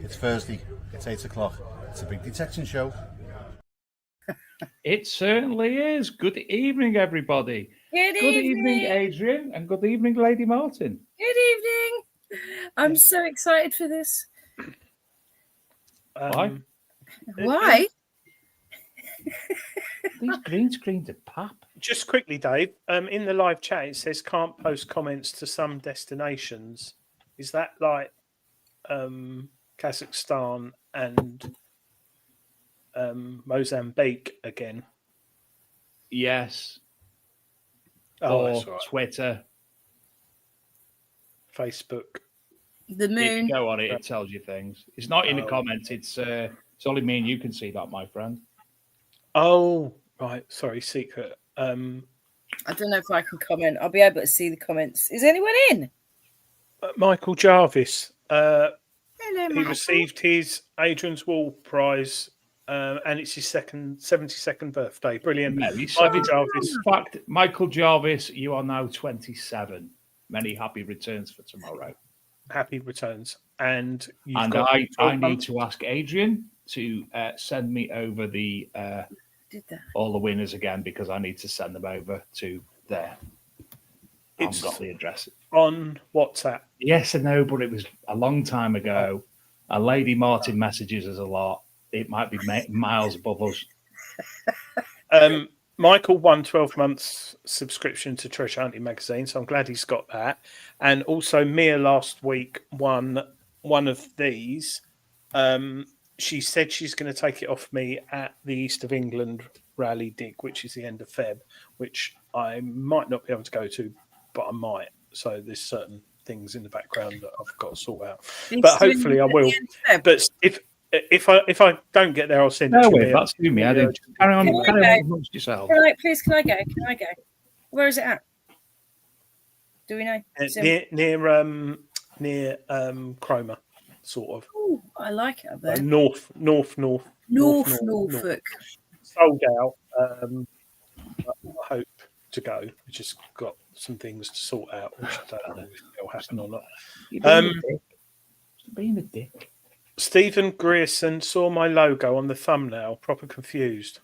It's Thursday. It's 8 o'clock. It's a big detection show. It certainly is. Good evening, everybody. Good evening, Adrian, and good evening, Lady Martin. Good evening. I'm so excited for this. Why? Why? These green screens are pap. Just quickly, Dave, in the live chat, it says can't post comments to some destinations. Is that like Kazakhstan and Mozambique again? Yes. Oh, or that's right. Twitter. Facebook. The You moon. can go on it, it tells you things. It's not in the comments, it's only me and you can see that, my friend. Oh, right. Sorry, secret. I don't know if I can comment. I'll be able to see the comments. Is anyone in? Michael Jarvis. Hello, He Michael. received his Adrian's Wall Prize, and it's his 72nd birthday. Brilliant. No, Michael Jarvis. In fact, Michael Jarvis, you are now 27. Many happy returns for tomorrow. Happy returns. And I need to ask Adrian to send me over the all the winners again, because I need to send them over to there. I've got the address on WhatsApp. Yes, I know, but it was a long time ago. And Lady Martin messages us a lot. It might be miles above us. Michael won 12 months subscription to Treasure Hunting magazine, so I'm glad he's got that. And also Mia last week won one of these. She said she's going to take it off me at the East of England rally dig, which is the end of Feb, which I might not be able to go to, but I might. So there's certain things in the background that I've got to sort out. But hopefully I will. But if I don't get there, I'll send it to you. That's you, me. Carry on amongst yourself. Can I go? Can I go? Where is it at? Do we know? Near Cromer, sort of. Oh, I like it up there. North Norfolk. Sold out. I hope to go. We just got some things to sort out, which I don't know if it'll happen or not. Being a dick. Stephen Grierson saw my logo on the thumbnail. Proper confused.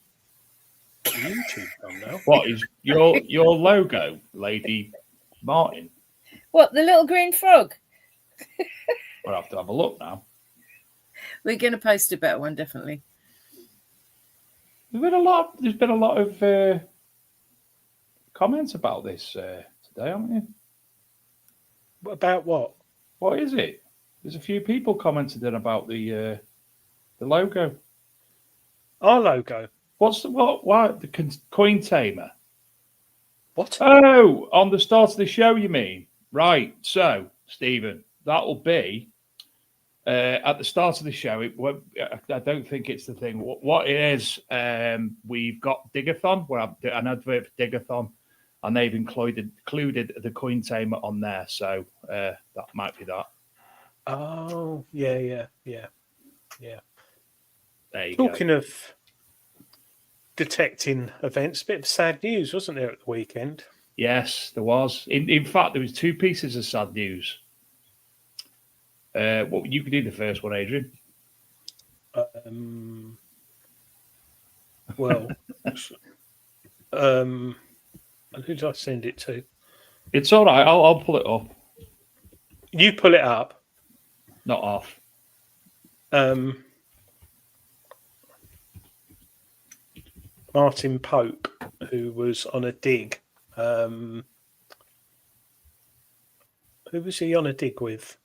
YouTube thumbnail. What is your logo, Lady Martin? What, the little green frog? We'll have to have a look now. We're going to post a better one, definitely. There's been a lot of comments about this today, haven't you? About what? What is it? There's a few people commented in about the logo. Our logo. What's the coin tamer? What? Oh, on the start of the show, you mean? Right. So, Stephen, that'll be at the start of the show. I don't think it's the thing. What it is, we've got Digathon, where I've an advert for Digathon, and they've included the coin tamer on there. So that might be that. Oh, yeah. There you Talking of detecting events, a bit of sad news, wasn't there, at the weekend? Yes, there was. In fact, there was two pieces of sad news. Well, you could do the first one, Adrian. Who did I send it to? It's all right. I'll pull it up. You pull it up. Not off. Martin Pope, who was on a dig. Who was he on a dig with?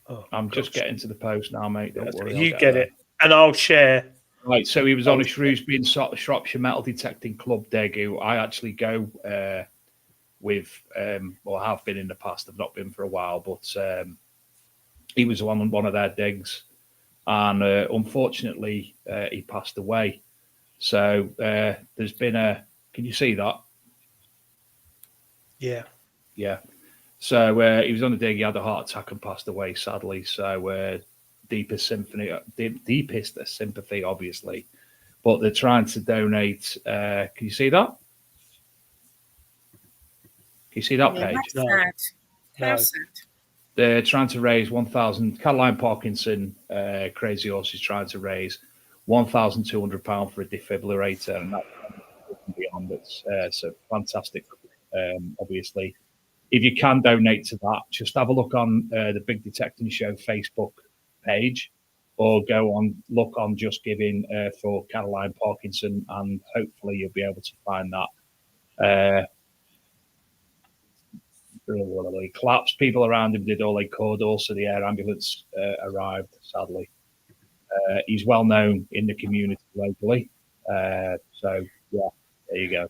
Oh, I'm just getting to the post now, mate. Don't worry. You get it, and I'll share. Right, so he was on a Shrewsbury and Shropshire metal detecting club dig, who I actually go with, or have been in the past. I've not been for a while, but he was on one of their digs, and unfortunately, he passed away. So there's been a. Can you see that? Yeah. So he was on a dig. He had a heart attack and passed away, sadly. So deepest sympathy, obviously. But they're trying to donate. Can you see that? Can you see that page? That's sad. How sad. They're trying to raise 1,000. Caroline Parkinson, Crazy Horse, is trying to raise £1,200 for a defibrillator, and that's beyond. It's so fantastic. Obviously, if you can donate to that, just have a look on the Big Detecting Show Facebook page, or look on Just Giving for Caroline Parkinson, and hopefully you'll be able to find that. He collapsed. People around him did all they could. Also, the air ambulance arrived, sadly. He's well known in the community locally. So, yeah, there you go.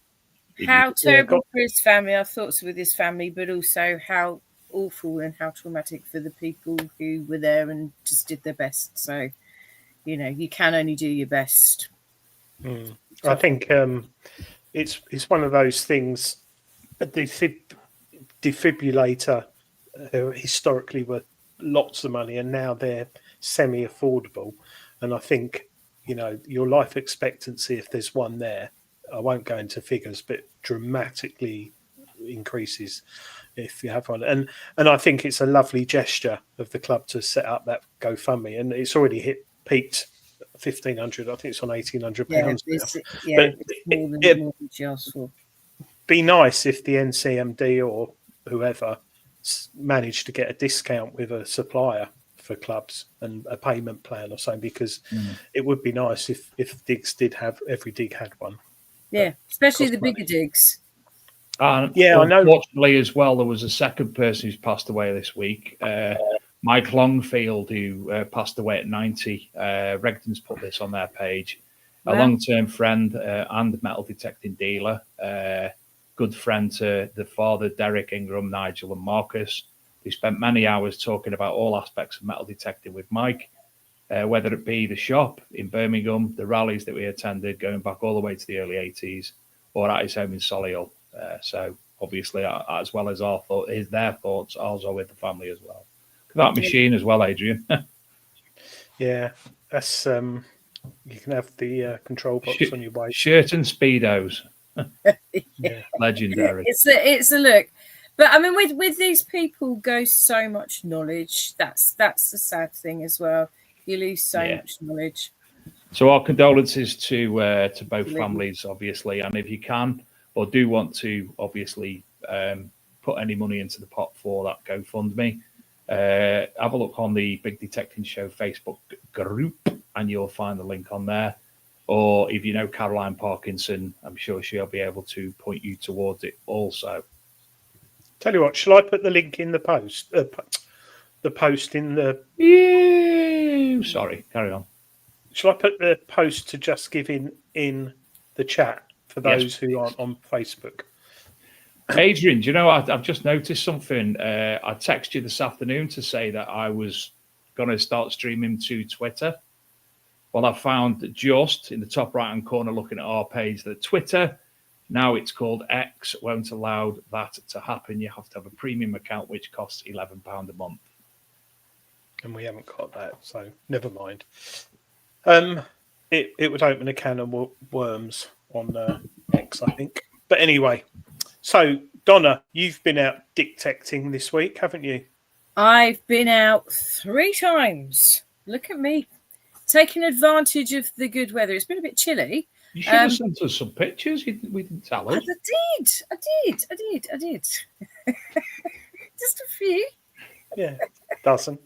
How terrible for his family. Our thoughts with his family, but also how awful and how traumatic for the people who were there and just did their best. So, you can only do your best. I think it's one of those things. A defibrillator historically were lots of money, and now they're semi-affordable. And I think, your life expectancy, if there's one there, I won't go into figures, but dramatically increases if you have one. And I think it's a lovely gesture of the club to set up that GoFundMe, and it's already peaked 1,500. I think it's on £1,800 now. It's more than she asked for. Be nice if the NCMD or whoever managed to get a discount with a supplier for clubs and a payment plan or something, because it would be nice if digs every dig had one. Yeah, especially the bigger digs. I know. Unfortunately, as well, there was a second person who's passed away this week. Mike Longfield, who passed away at 90. Regton's put this on their page. A long-term friend and metal detecting dealer. Good friend to the father, Derek, Ingram, Nigel, and Marcus. They spent many hours talking about all aspects of metal detecting with Mike. Whether it be the shop in Birmingham, the rallies that we attended, going back all the way to the early 80s, or at his home in Solihull. So obviously, as well as their thoughts, ours are with the family as well. That machine as well, Adrian. Yeah, that's you can have the control box on your bike. Shirt and Speedos. Yeah. Legendary. It's a look. But I mean, with these people goes so much knowledge. That's the sad thing as well. You lose so much knowledge. So our condolences to both families, obviously, and if you can or do want to, obviously, put any money into the pot for that GoFundMe, have a look on the Big Detecting Show Facebook group, and you'll find the link on there. Or if you know Caroline Parkinson, I'm sure she'll be able to point you towards it also. Tell you what, shall I put the link in the post? The post in the... Sorry, carry on. Shall I put the post to Just Giving in the chat for those who aren't on Facebook? Adrian, do you know, I've just noticed something. I texted you this afternoon to say that I was going to start streaming to Twitter. Well, I found that just in the top right-hand corner, looking at our page, that Twitter, now it's called X, won't allow that to happen. You have to have a premium account, which costs £11 a month. And we haven't got that, so never mind. It would open a can of worms on X, I think. But anyway, so Donna, you've been out detecting this week, haven't you? I've been out 3 times. Look at me, taking advantage of the good weather. It's been a bit chilly. You should have sent us some pictures. We didn't tell us. I did. Just a few. Yeah, dozen.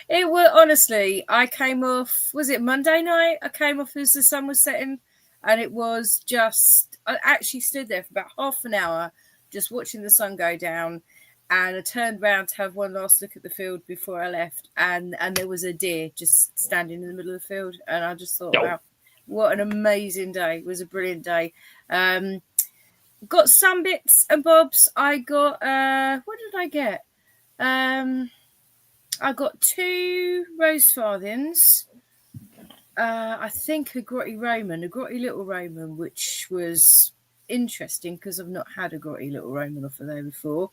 It was honestly, I came off, was it Monday night? I came off as the sun was setting, and it was just, I actually stood there for about half an hour just watching the sun go down, and I turned around to have one last look at the field before I left, and there was a deer just standing in the middle of the field, and I just thought, wow, what an amazing day. It was a brilliant day. Got some bits and bobs. I got, what did I get? I got 2 rose farthings. I think a grotty little Roman, which was interesting because I've not had a grotty little Roman off of there before.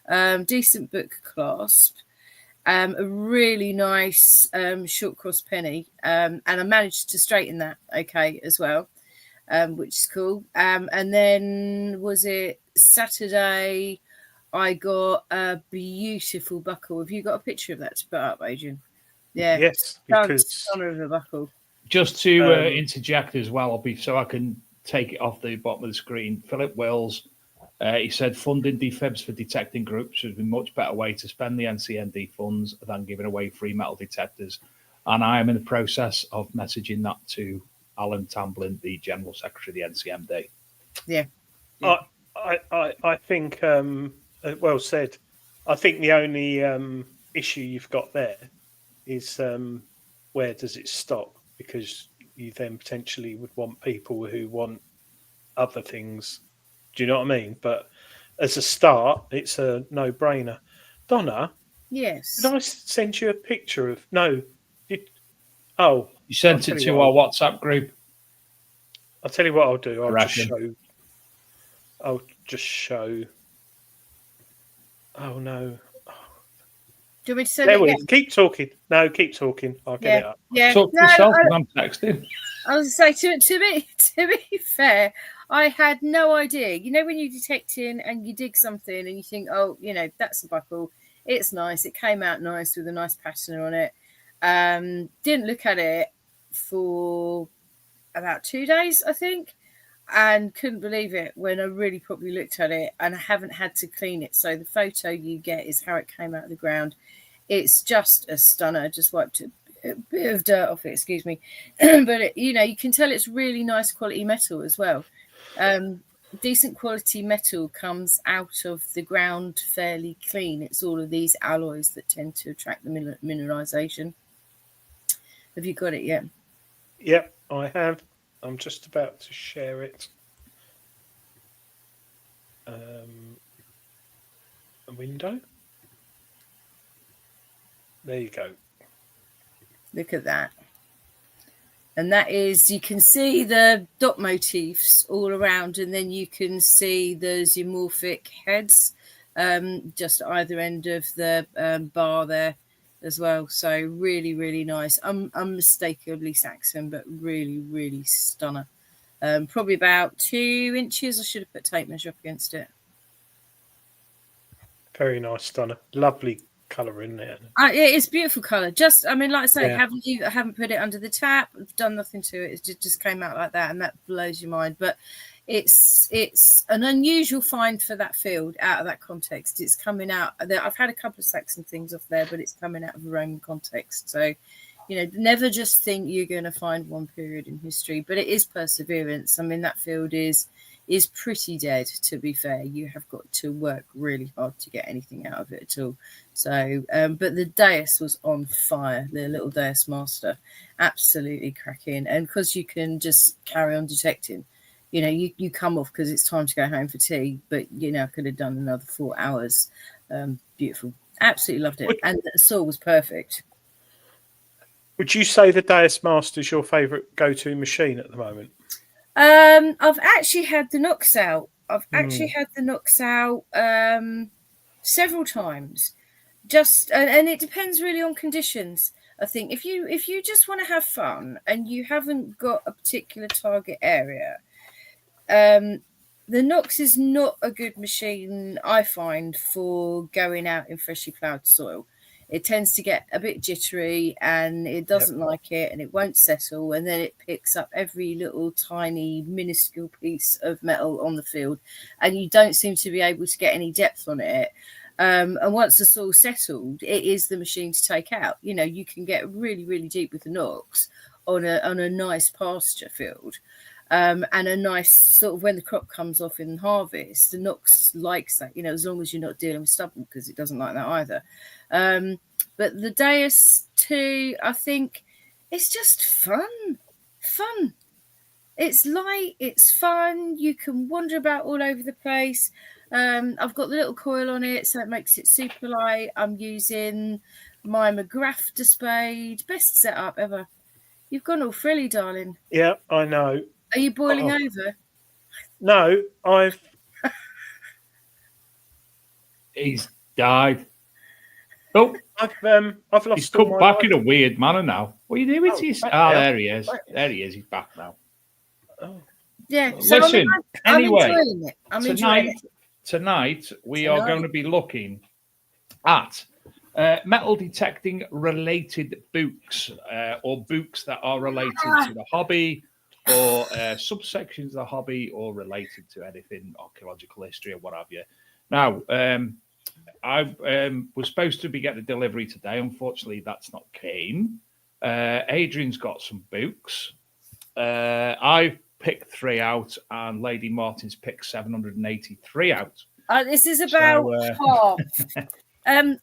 Decent book clasp. A really nice short cross penny. And I managed to straighten that okay as well, which is cool. And then was it Saturday? I got a beautiful buckle. Have you got a picture of that to put up, Adrian? Yeah. Yes, because Stunner of a buckle. Just to interject as well, so I can take it off the bottom of the screen. Philip Wills, he said funding defibs for detecting groups would be a much better way to spend the NCND funds than giving away free metal detectors. And I am in the process of messaging that to Alan Tamblin, the General Secretary of the NCMD. Yeah. I think, well said. I think the only issue you've got there is where does it stop? Because you then potentially would want people who want other things. Do you know what I mean? But as a start, it's a no-brainer. Donna? Yes. Did I send you a picture of... No. You sent it to our WhatsApp group. I'll tell you what I'll do. I'll just show... Oh, no. Do you want me to say that again? Keep talking. No, keep talking. I'll get it up. Yeah. Talk to yourself because I'm texting. I was going to say, to be fair, I had no idea. You know, when you're detecting and you dig something and you think, oh, you know, that's a buckle. It's nice. It came out nice with a nice pattern on it. Didn't look at it for about 2 days, I think, and couldn't believe it when I really properly looked at it, and I haven't had to clean it. So the photo you get is how it came out of the ground. It's just a stunner. I just wiped a bit of dirt off it, excuse me. But, you know, you can tell it's really nice quality metal as well. Decent quality metal comes out of the ground fairly clean. It's all of these alloys that tend to attract the mineralization. Have you got it yet? Yep, I have. I'm just about to share it. A window. There you go. Look at that. And that is, you can see the dot motifs all around, and then you can see the zoomorphic heads just either end of the bar there as well. So really, really nice. Unmistakably Saxon, but really, really stunner. Probably about 2 inches. I should have put tape measure up against it. Very nice stunner. Lovely colour in there. Yeah, it's beautiful colour. Just, I mean, like I say, Yeah. haven't put it under the tap, done nothing to it. It just came out like that, and that blows your mind. But it's an unusual find for that field out of that context. It's coming out. I've had a couple of Saxon things off there, but it's coming out of a Roman context. So, you know, never just think you're going to find one period in history, but it is perseverance. I mean, that field is pretty dead, to be fair. You have got to work really hard to get anything out of it at all. So, but the dais was on fire, the little dais master, absolutely cracking. And because you can just carry on detecting, you know, you come off because it's time to go home for tea, but, you know, I could have done another 4 hours. Beautiful. Absolutely loved it. And the saw was perfect. Would you say the Dais Master is your favourite go-to machine at the moment? I've actually had the Nox out. Several times. Just and it depends really on conditions. I think if you just want to have fun and you haven't got a particular target area, the Nox is not a good machine, I find, for going out in freshly ploughed soil. It tends to get a bit jittery and it doesn't like it, and it won't settle, and then it picks up every little tiny minuscule piece of metal on the field, and you don't seem to be able to get any depth on it. And once the soil's settled, it is the machine to take out. You know, you can get really, really deep with the Nox on a nice pasture field. And a nice sort of, when the crop comes off in harvest, the Nox likes that, you know, as long as you're not dealing with stubble, because it doesn't like that either. But the Deus 2, I think it's just fun. It's light, it's fun. You can wander about all over the place. I've got the little coil on it, so it makes it super light. I'm using my McGrath spade. Best setup ever. You've gone all frilly, darling. Yeah, I know. Are you boiling over? No, He's died. Oh, I've lost. He's come back in a weird manner now. What are you doing? There he is. There he is. He's back now. Yeah. So Listen. I'm Anyway, enjoying it. I'm enjoying it. tonight we are going to be looking at metal detecting related books or books that are related to the hobby or subsections of the hobby or related to anything archaeological history or what have you. Now, I was supposed to be getting a delivery today. Unfortunately, that's not came. Adrian's got some books. I've picked 3 out, and Lady Martin's picked 783 out. This is about half.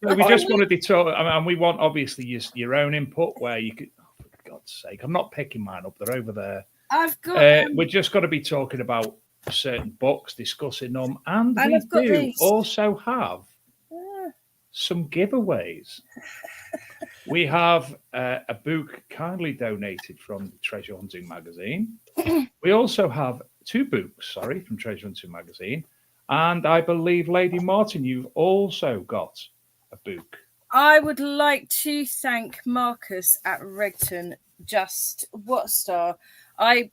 We just wanted to talk, and we want obviously your own input where you could. Oh, for God's sake, I'm not picking mine up; they're over there. I've got. We're just going to be talking about certain books, discussing them, and And we I've got do these. also have some giveaways. We have a book kindly donated from Treasure Hunting Magazine. We also have 2 books, from Treasure Hunting Magazine. And I believe, Lady Martin, you've also got a book. I would like to thank Marcus at Regton. Just what star? I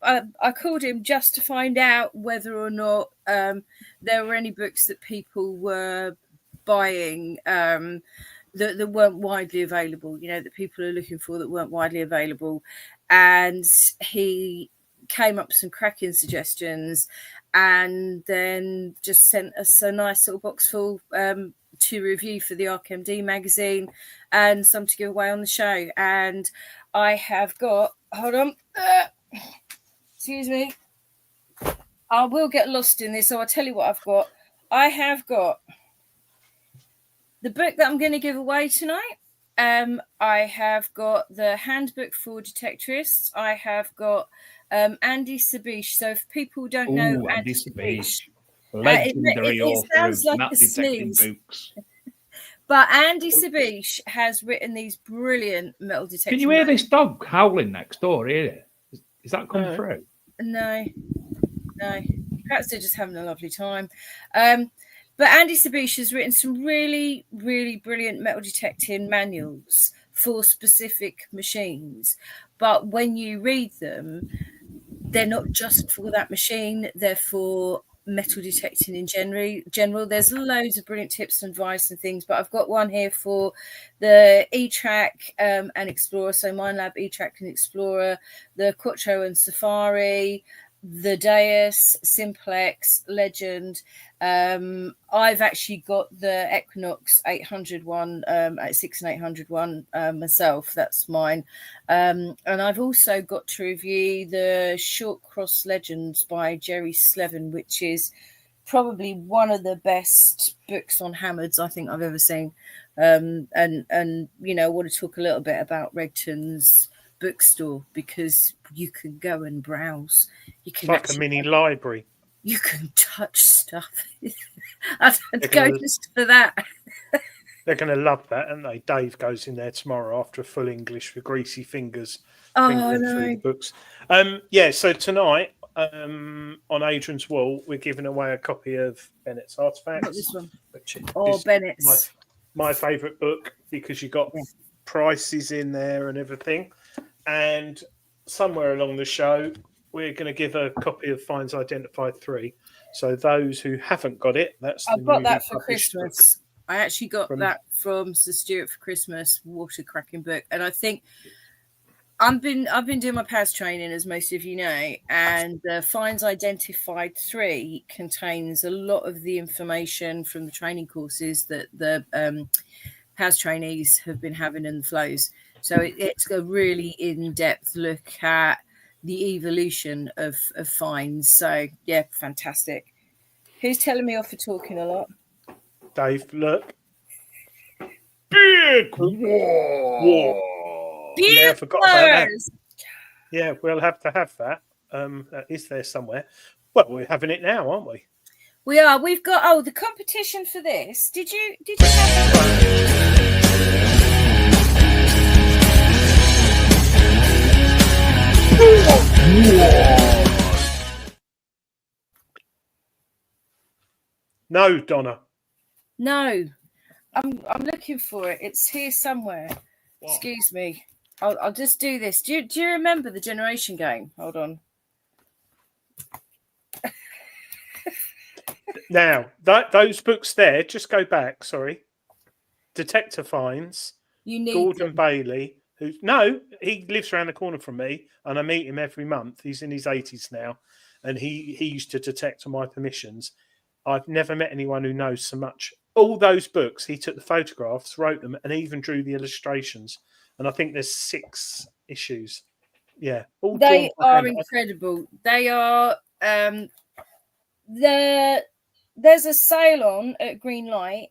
called him just to find out whether or not there were any books that people were buying that weren't widely available, that people are looking for that weren't widely available. And he came up with some cracking suggestions and then just sent us a nice little box full to review for the ArkMD magazine and some to give away on the show. And I have got, hold on, excuse me, I will get lost in this, so I'll tell you what I've got. I have got the book that I'm going to give away tonight. I have got the handbook for detectorists. I have got Andy Sabish. So if people don't know Andy Sabish, legendary it sounds author of like a detecting sneeze. books. But Andy Sabish has written these brilliant metal detecting. Can you hear this dog howling next door? Here, is that come through? No. Perhaps they're just having a lovely time. But Andy Sabish has written some really, really brilliant metal detecting manuals for specific machines. But when you read them, they're not just for that machine. They're for metal detecting in general. There's loads of brilliant tips and advice and things. But I've got one here for the E-Track and Explorer. So Minelab, E-Track and Explorer, the Quattro and Safari, the Deus, Simplex, Legend. I've actually got the Equinox 800 one, 6 and 800 one myself. That's mine. And I've also got to review the Short Cross Legends by Jerry Slevin, which is probably one of the best books on hammers I think I've ever seen. And I want to talk a little bit about Regton's bookstore because you can go and browse. It's like a mini library. You can touch stuff. I'd go just for that. They're going to love that, aren't they? Dave goes in there tomorrow after a full English with greasy fingers. Oh, through the books. So tonight on Adrian's wall, we're giving away a copy of Bennett's Artifacts. Not this one. Which Bennett's. My favourite book because you got prices in there and everything. And somewhere along the show, we're going to give a copy of Finds Identified 3. So those who haven't got it, I've got that for Christmas. Book. I actually got that from Sir Stuart for Christmas. What a cracking book! And I think I've been doing my PAS training, as most of you know, and Finds Identified 3 contains a lot of the information from the training courses that the PAS trainees have been having in the flows. So it's a really in-depth look at the evolution of finds. So, yeah, fantastic. Who's telling me off for talking a lot? Dave, look. Big war. Yeah, I forgot about that. Yeah, we'll have to have that. That is there somewhere. Well, we're having it now, aren't we? We are. We've got, the competition for this. Did you have that? No, Donna. No, I'm looking for it. It's here somewhere. What? Excuse me. I'll just do this. Do you remember the generation game? Hold on. Now, those books there, just go back, sorry. Detector Finds, You need Gordon them. Bailey, he lives around the corner from me and I meet him every month. He's in his 80s now and he used to detect on my permissions. I've never met anyone who knows so much. All those books, he took the photographs, wrote them, and even drew the illustrations. And I think there's 6 issues. Yeah. All They drawn by are hand. incredible. They are there's a sale on at Green Light,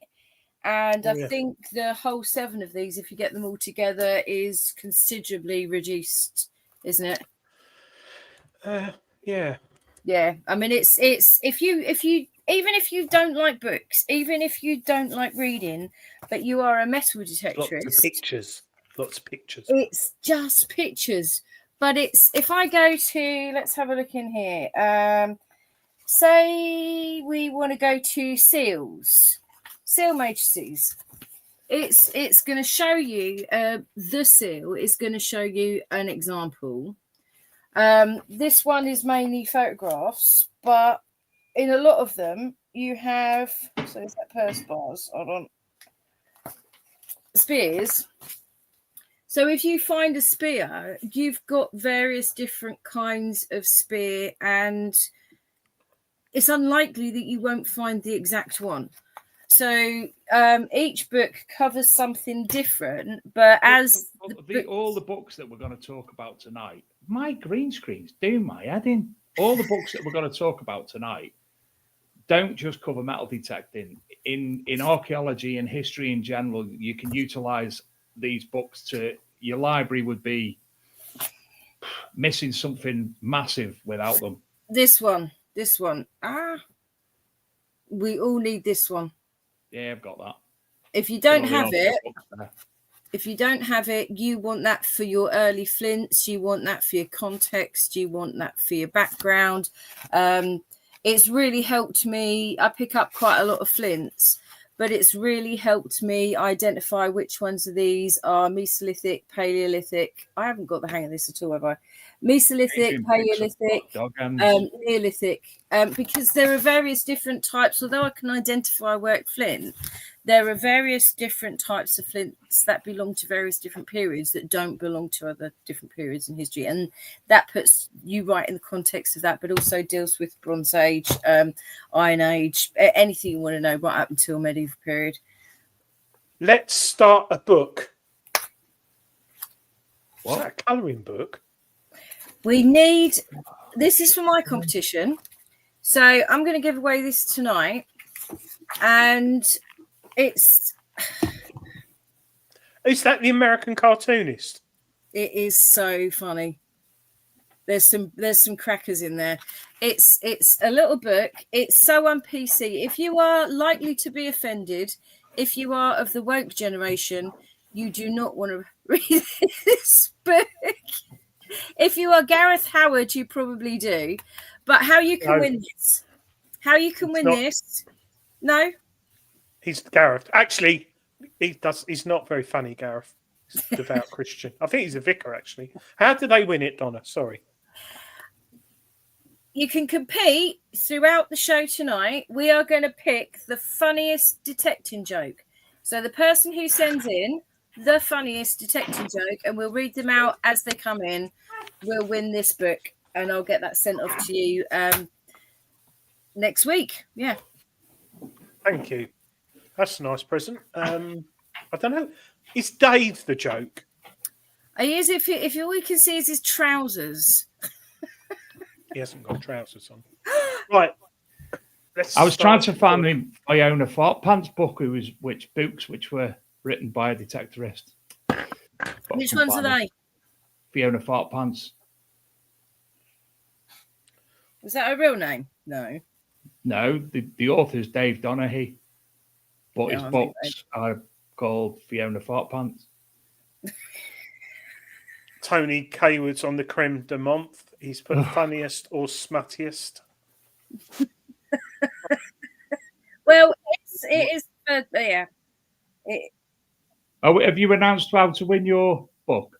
and I think the whole 7 of these, if you get them all together, is considerably reduced, isn't it? Yeah. Yeah. I mean, it's if you even if you don't like books, even if you don't like reading, but you are a metal detectorist, Lots of pictures. it's just pictures. But it's, if I go to, let's have a look in here. Say we want to go to seal matrices. It's going to show you the seal is going to show you an example. This one is mainly photographs, but in a lot of them you have, so is that purse bars? Hold on. Spears. So if you find a spear, you've got various different kinds of spear, and it's unlikely that you won't find the exact one. So each book covers something different, but as all the books that we're going to talk about tonight, my green screen's doing my head in. All the books that we're going to talk about tonight don't just cover metal detecting. In archaeology and history in general, you can utilize these books to, your library would be missing something massive without them. This one. We all need this one. Yeah, I've got that. If you don't have it, you want that for your early flints, you want that for your context, you want that for your background. It's really helped me. I pick up quite a lot of flints, but it's really helped me identify which ones of these are Mesolithic, Paleolithic. I haven't got the hang of this at all, have I? Mesolithic, Paleolithic, Neolithic, because there are various different types. Although I can identify work flint, there are various different types of flints that belong to various different periods that don't belong to other different periods in history, and that puts you right in the context of that, but also deals with Bronze Age, Iron Age, anything you want to know right up until medieval period. Let's start a book. What? Is that a colouring book? We need, this is for my competition, so I'm going to give away this tonight, and it's... Is that the American cartoonist? It is so funny. There's some crackers in there. It's a little book. It's so un-PC. If you are likely to be offended, if you are of the woke generation, you do not want to read this book. If you are Gareth Howard, you probably do. But how you can win this? How you can win this? No? He's Gareth. Actually, he's not very funny, Gareth. He's a devout Christian. I think he's a vicar, actually. How did they win it, Donna? Sorry. You can compete throughout the show tonight. We are going to pick the funniest detecting joke. So the person who sends in the funniest detecting joke, and we'll read them out as they come in, will win this book, and I'll get that sent off to you next week. Yeah. Thank you. That's a nice present. I don't know. Is Dave the joke? He is, if all we can see is his trousers. He hasn't got trousers on. Right. I was trying to find the Fiona Fart Pants book, which were written by a detectorist. Which ones are they? Fiona Fart Pants. Was that a real name? No. No, the author's Dave Donaghy, but his books are called Fiona Fart Pants. Tony Kaywood's on the creme de menthe. He's put funniest or smuttiest. Well, it is. Yeah. Have you announced how to win your book?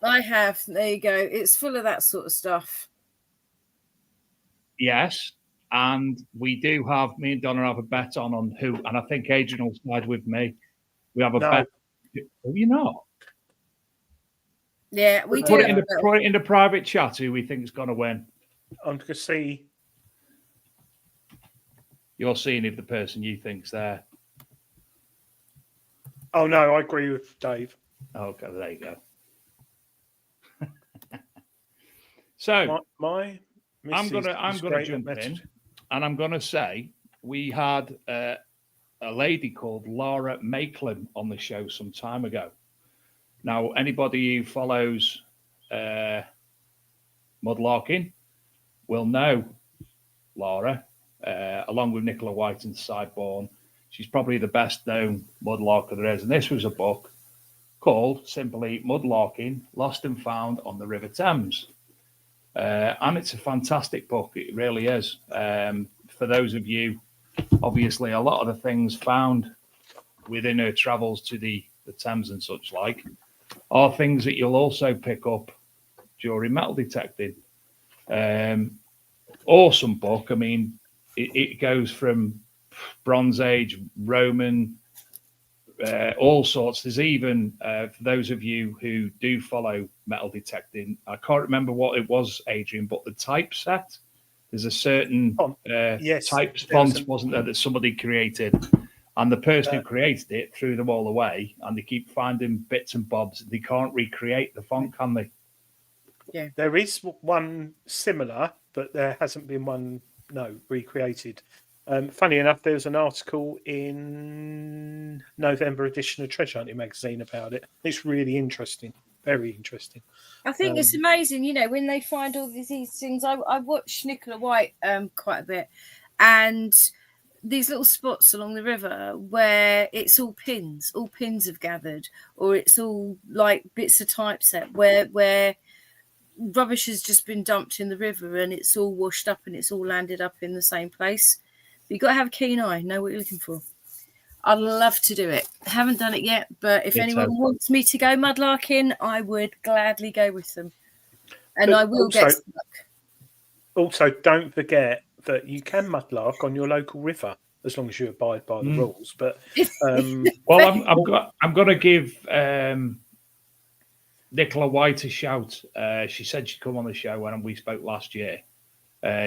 I have. There you go. It's full of that sort of stuff. Yes, And we do have, me and Donna have a bet on who, and I think Adrian will side with me. We have a bet. Have you not? Yeah, we Put do. it in the private chat who we think is going to win. I'm going to see. You're seeing if the person you think's there. Oh no, I agree with Dave. Okay, there you go. So I'm gonna jump in, and I'm gonna say we had a lady called Laura Maitland on the show some time ago. Now, anybody who follows Mudlarking will know Laura, along with Nicola White and Sideborn. She's probably the best known mudlarker there is. And this was a book called simply Mudlarking, Lost and Found on the River Thames. And it's a fantastic book. It really is. For those of you, obviously, a lot of the things found within her travels to the Thames and such like are things that you'll also pick up during metal detecting. Awesome book. I mean, it goes from Bronze Age, Roman, all sorts. There's even, for those of you who do follow metal detecting, I can't remember what it was, Adrian, but the typeset, there's a certain type font, wasn't there, that somebody created. And the person who created it threw them all away, and they keep finding bits and bobs. They can't recreate the font, can they? Yeah. There is one similar, but there hasn't been one, recreated. Funny enough, there was an article in November edition of Treasure Hunting magazine about it. It's really interesting, very interesting. I think it's amazing, when they find all these things. I watch Nicola White quite a bit, and these little spots along the river where it's all pins have gathered, or it's all like bits of typeset where rubbish has just been dumped in the river and it's all washed up and it's all landed up in the same place. But you've got to have a keen eye, know what you're looking for. I'd love to do it. I haven't done it yet, but if anyone wants me to go mudlarking, I would gladly go with them. And I will get stuck. Also, don't forget that you can mudlark on your local river as long as you abide by the rules. But well, I'm going to give Nicola White a shout. She said she'd come on the show when we spoke last year.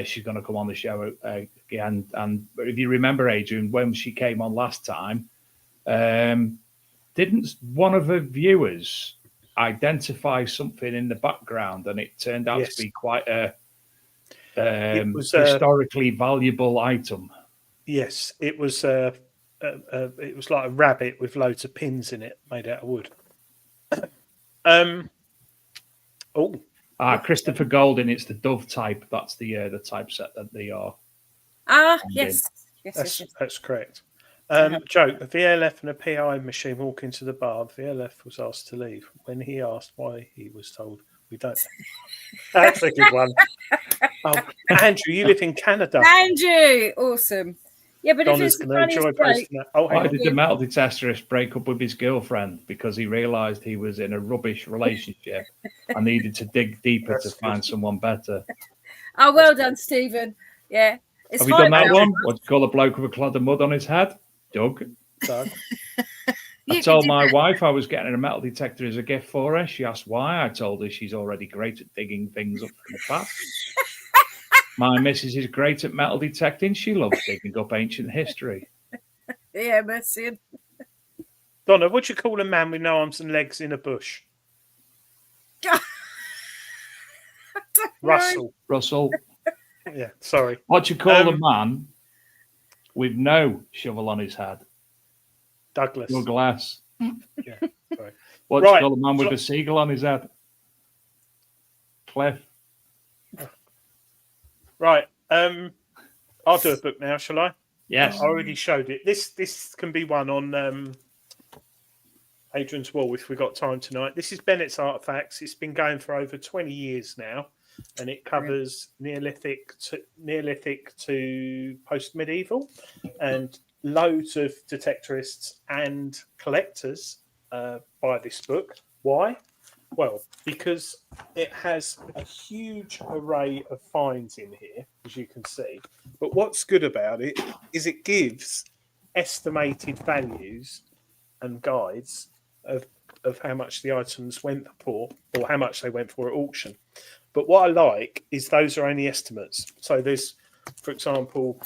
She's going to come on the show again. And if you remember, Adrian, when she came on last time, didn't one of her viewers identify something in the background, and it turned out to be quite a historically valuable item. Yes, it was like a rabbit with loads of pins in it, made out of wood. Christopher Golding, it's the Dove type. That's the typeset that they are. Yes. That's correct. Joke, a VLF and a PI machine walk into the bar. The VLF was asked to leave. When he asked why, he was told, we don't know. That's a good one. Oh, Andrew, you live in Canada. Andrew, awesome. Yeah, but Donna's if it's the funniest that. Why did the metal detectorist break up with his girlfriend? Because he realised he was in a rubbish relationship and needed to dig deeper to find someone better. Oh, well done, Stephen. Yeah. Have you done that one? What do you call a bloke with a clod of mud on his head? Doug. I told my wife I was getting a metal detector as a gift for her. She asked why. I told her she's already great at digging things up from the past. My missus is great at metal detecting. She loves digging up ancient history. Yeah, mercy. Donna, what do you call a man with no arms and legs in a bush? Russell. Yeah, sorry. What do you call a man with no shovel on his head? Douglas. Yeah, sorry. What do you call a man with a seagull on his head? Cliff. Right. I'll do a book now, shall I? Yes. I already showed it. This can be one on Adrian's wall if we've got time tonight. This is Bennett's Artifacts. It's been going for over 20 years now, and it covers Neolithic to post-medieval, and loads of detectorists and collectors buy this book. Why? Well, because it has a huge array of finds in here, as you can see. But what's good about it is it gives estimated values and guides of how much the items went for or how much they went for at auction. But what I like is those are only estimates. So there's, for example,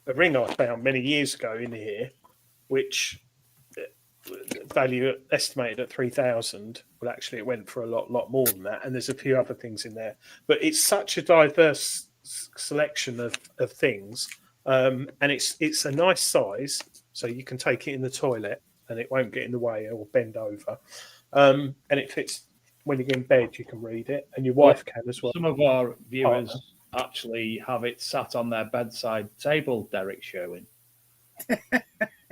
a ring I found many years ago in here, which value estimated at 3,000. Well, actually, it went for a lot more than that. And there's a few other things in there. But it's such a diverse selection of things, and it's a nice size, so you can take it in the toilet and it won't get in the way or bend over. And it fits when you get in bed. You can read it, and your wife can as well. Some of our viewers actually have it sat on their bedside table. Derek's showing.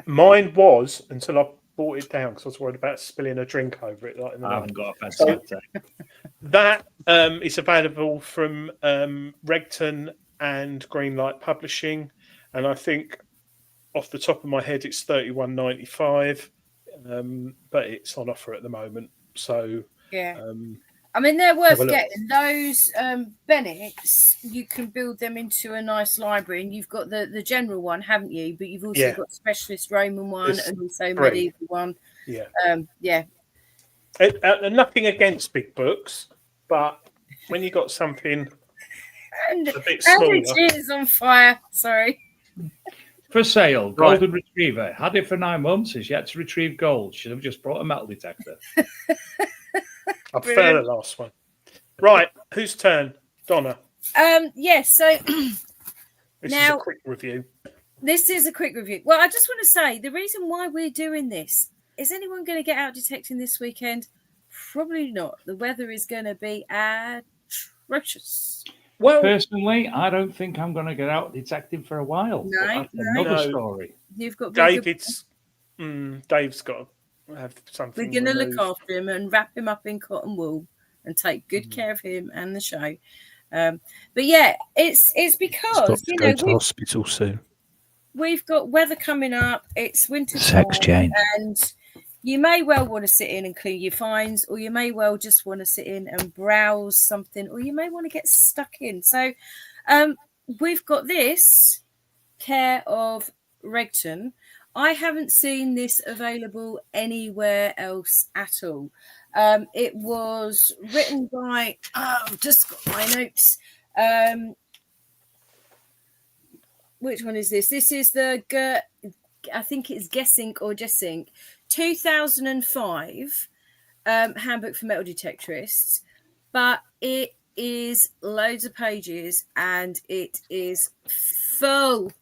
Mine was until I brought it down because I was worried about spilling a drink over it. Like in the I haven't got a bedside table. That is available from Regton and Greenlight Publishing, and I think off the top of my head it's $31.95, but it's on offer at the moment. So yeah, I mean they're have a worth look. getting. Those Bennetts, you can build them into a nice library, and you've got the general one, haven't you? But you've also got specialist Roman one There's and also 3. medieval one. Yeah. Nothing against big books, but when you got something And a bit smaller, is on fire. Sorry. For sale, Right. golden retriever. Had it for 9 months. Is yet to retrieve gold. Should have just brought a metal detector. I prefer the last one. Right, whose turn? Donna. Yes. So This is Now- a quick review. this is a quick review. Well, I just want to say the reason why we're doing this is anyone going to get out detecting this weekend? Probably not. The weather is going to be atrocious. Well, Personally, I don't think I'm going to get out detecting for a while. No, But that's no. another No. story. You've got big- Dave's got to have something. We're going to look removed. after him and wrap him up in cotton wool and take good care of him and the show. But yeah, it's because Stop to go to hospital soon. we've got weather coming up. It's winter Sex time, change. and you may well want to sit in and clean your finds, or you may well just want to sit in and browse something, or you may want to get stuck in. So we've got this care of Regton. I haven't seen this available anywhere else at all. It was written by, I've just got my notes. Which one is this? This is the, I think it's Guessink or Jessink, 2005 Handbook for Metal Detectorists, but it is loads of pages and it is full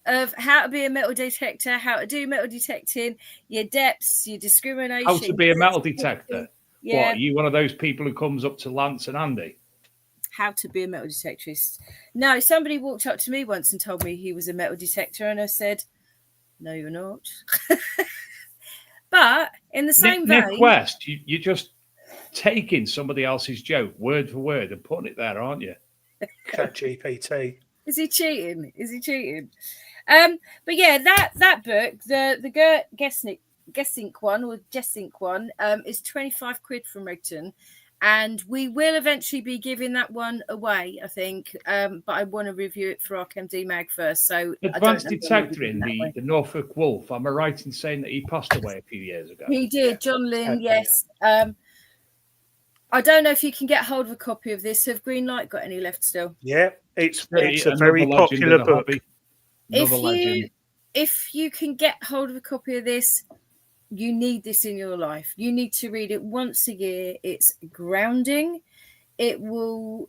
of how to be a metal detector, how to do metal detecting, your depths, your discrimination. How to be a metal detector. Yeah. What, are you one of those people who comes up to Lance and Andy? How to be a metal detectorist. No, somebody walked up to me once and told me he was a metal detector, and I said, no, you're not. But in the same vein... Nick West, you're just taking somebody else's joke word for word and putting it there, aren't you? ChatGPT. Is he cheating? But yeah, that book, the Guessink one or Jessink one, is 25 quid from Regton, and we will eventually be giving that one away, I think. But I want to review it for our MD Mag first. So Advanced detector in the Norfolk Wolf. Am I right in saying that he passed away a few years ago? He did, John Lynn. Yes. I don't know if you can get hold of a copy of this. Have Greenlight got any left still? Yeah, it's a Another very legend popular in the book. hobby. Another legend. If you can get hold of a copy of this, you need this in your life. You need to read it once a year. It's grounding. It will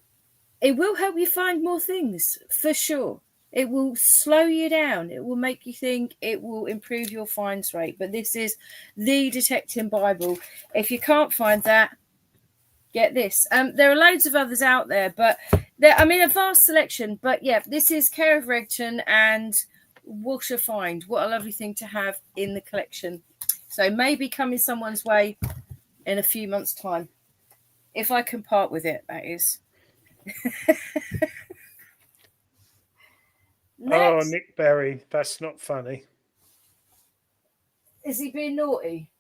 help you find more things for sure. It will slow you down. It will make you think. It will improve your finds rate. But this is the detecting Bible. If you can't find that, get this. There are loads of others out there, but a vast selection. But yeah, this is Care of Regton, and what a find. What a lovely thing to have in the collection. So maybe coming someone's way in a few months' time. If I can part with it, that is. Oh, Nick Berry. That's not funny. Is he being naughty?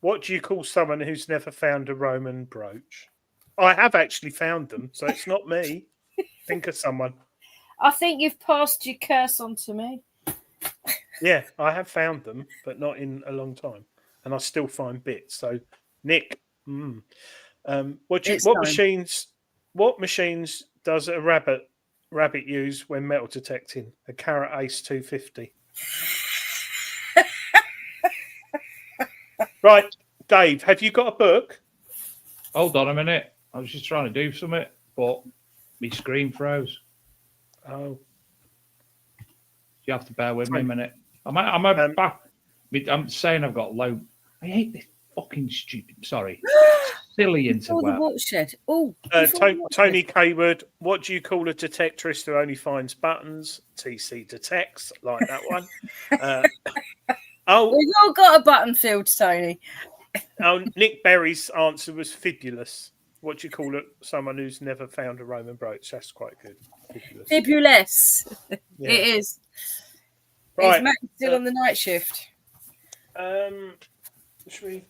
What do you call someone who's never found a Roman brooch? I have actually found them, so it's not me. Think of someone. I think you've passed your curse on to me. Yeah, I have found them, but not in a long time, and I still find bits. So, Nick, It's what time. machines does a rabbit use when metal detecting? A Carrot Ace 250. Right, Dave, have you got a book? Hold on a minute. I was just trying to do something, but my screen froze. Oh, You have to bear with me a Fine. minute. I'm saying I've got low. I hate this fucking stupid. Sorry, silly Oh, the interweb. watershed. Oh, before the Tony watershed. Kaywood, what do you call a detectorist who only finds buttons? TC detects, like that one. We've all got a button field, Tony. Nick Berry's answer was fibulous. What do you call it? Someone who's never found a Roman brooch. That's quite good. Fibulous. Fibulous. Yeah. It is. Right. Is Matt still on the night shift? Should we?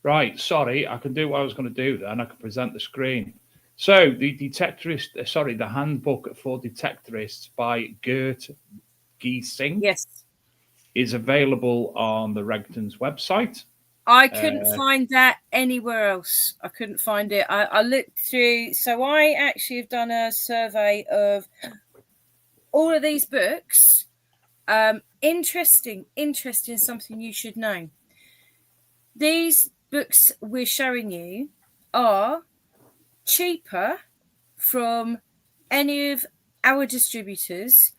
Right, sorry, I can do what I was going to do then. I can present the screen. So the the handbook for detectorists by Gert Giesing Yes. is available on the Regton's website. I couldn't find that anywhere else. I couldn't find it. I looked through. So I actually have done a survey of all of these books. Interesting, something you should know. These books we're showing you are cheaper from any of our distributors: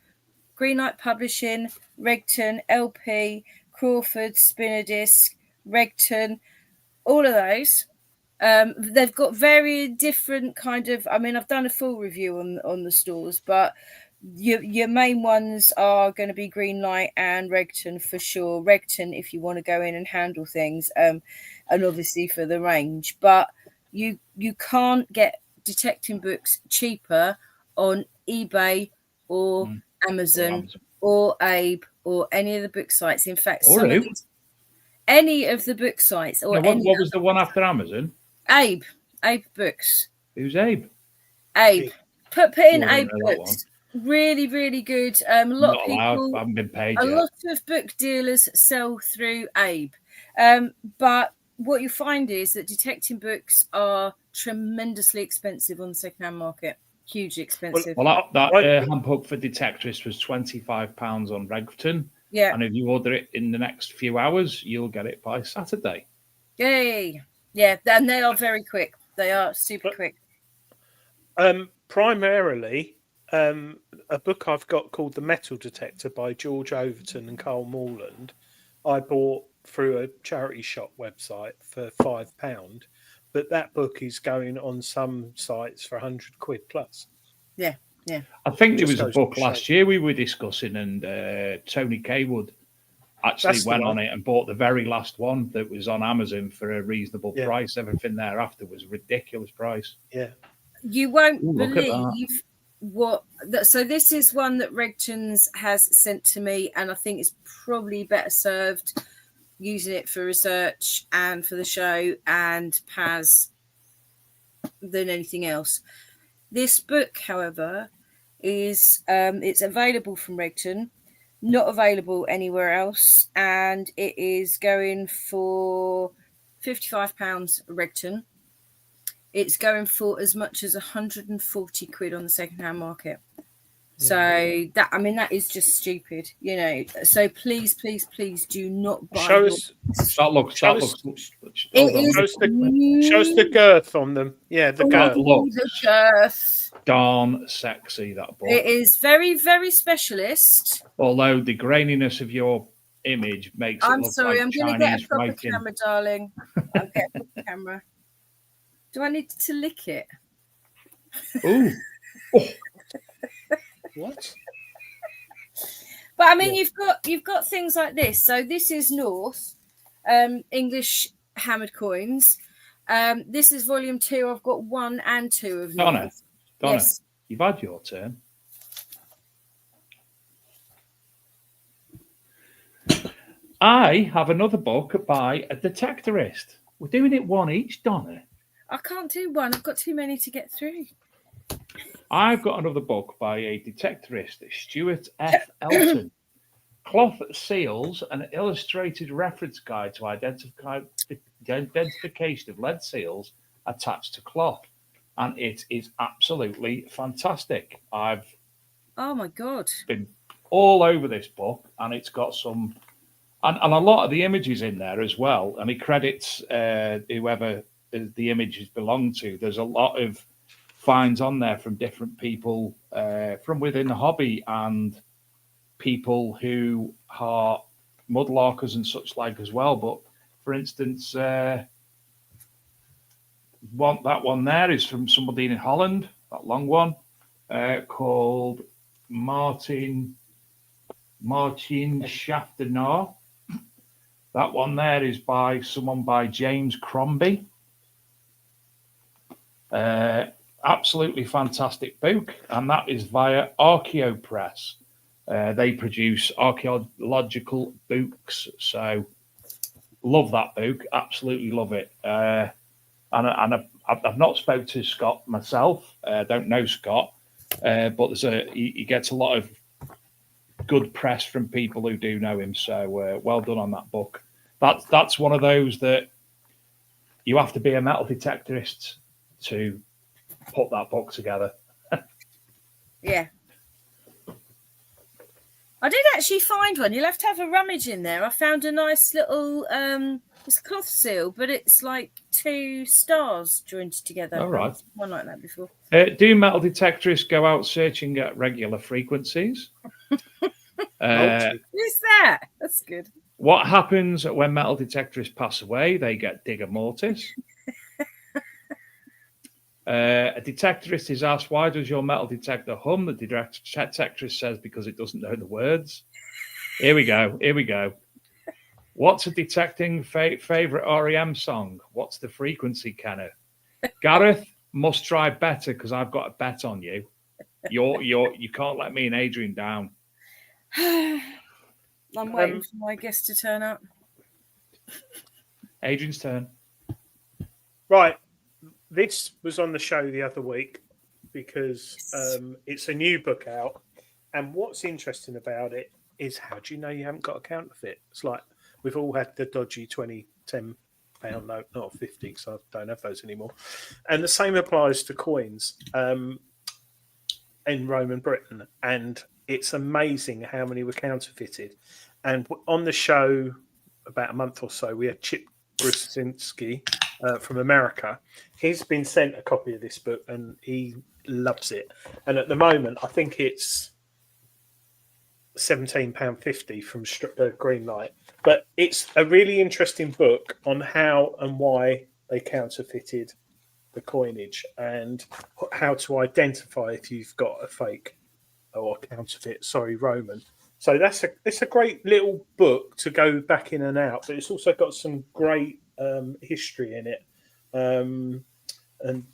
Greenlight Publishing, Regton, LP, Crawford, Spinner Disc, Regton, all of those. They've got very different kind of. I mean, I've done a full review on the stores, but your main ones are going to be Greenlight and Regton for sure. Regton, if you want to go in and handle things, and obviously for the range. But you can't get detecting books cheaper on eBay or Amazon or Abe or any of the book sites. In fact, any of the book sites or what was the one after Amazon? Abe Books. Who's Abe? Abe. Put in Oh, Abe Books. Really, really good. A lot of people. I haven't been paid a yet. lot of book dealers sell through Abe, but what you find is that detecting books are tremendously expensive on the second-hand market. Hugely expensive. Well, that handbook for detectorists was £25 on Regton. Yeah. And if you order it in the next few hours, you'll get it by Saturday. Yay! Yeah, and they are very quick. They are super quick. Primarily, a book I've got called The Metal Detector by George Overton and Carl Morland, I bought through a charity shop website for £5, but that book is going on some sites for £100 plus. Yeah. I think there was a book last year we were discussing, and Tony Kaywood actually went on it and bought the very last one that was on Amazon for a reasonable price. Everything thereafter was a ridiculous price. Yeah. You won't believe what. So this is one that Regton's has sent to me, and I think it's probably better served using it for research and for the show and Paz than anything else. This book, however, is it's available from Regton, not available anywhere else, and it is going for £55 Regton. It's going for as much as £140 on the second-hand market. So that is just stupid, you know. So please do not buy. Show us the girth on them. Yeah, the girth. The girth. Darn sexy, that book. It is very, very specialist. Although the graininess of your image makes it look like I'm going to get a proper camera, darling. I'll get a proper camera. Do I need to lick it? Ooh. What? But I mean, you've got things like this. So this is North English hammered coins. This is volume 2. I've got 1 and 2 of Donna, yes. You've had your turn. I have another book by a detectorist. We're doing it one each, Donna. I can't do one. I've got too many to get through. I've got another book by a detectorist, Stuart F. Elton. Cloth seals, an illustrated reference guide to identification of lead seals attached to cloth. And it is absolutely fantastic. I've Oh my God. been all over this book, and it's got some, and a lot of the images in there as well. And he credits whoever the images belong to. There's a lot of finds on there from different people from within the hobby and people who are mudlarkers and such like as well. But for instance, that one there is from somebody in Holland, that long one, called Martin Schaftenar. That one there is by someone by James Crombie. Absolutely fantastic book, and that is via Archeo Press. They produce archaeological books, so love that book. Absolutely love it. And I've not spoke to Scott myself. Don't know Scott, but he gets a lot of good press from people who do know him. So well done on that book. That's one of those that you have to be a metal detectorist to put that book together. Yeah. I did actually find one. You'll have to have a rummage in there. I found a nice little it's a cloth seal, but it's like 2 stars joined together. All right. One like that before. Do metal detectorists go out searching at regular frequencies? Who's that? That's good. What happens when metal detectorists pass away? They get digger mortis. A detectorist is asked, why does your metal detector hum? The detectorist says, because it doesn't know the words. Here we go. What's a detecting favourite REM song? What's the frequency, Kenneth? Gareth must try better because I've got a bet on you. You can't let me and Adrian down. I'm waiting for my guest to turn up. Adrian's turn. Right. This was on the show the other week because it's a new book out. And what's interesting about it is, how do you know you haven't got a counterfeit? It's like we've all had the dodgy 20, £10 note, not 50, because I don't have those anymore. And the same applies to coins in Roman Britain. And it's amazing how many were counterfeited. And on the show about a month or so, we had Chip Brzezinski from America. He's been sent a copy of this book and he loves it. And at the moment, I think it's £17.50 from Greenlight. But it's a really interesting book on how and why they counterfeited the coinage and how to identify if you've got a fake or counterfeit, Roman. So it's a great little book to go back in and out, but it's also got some great history in it. And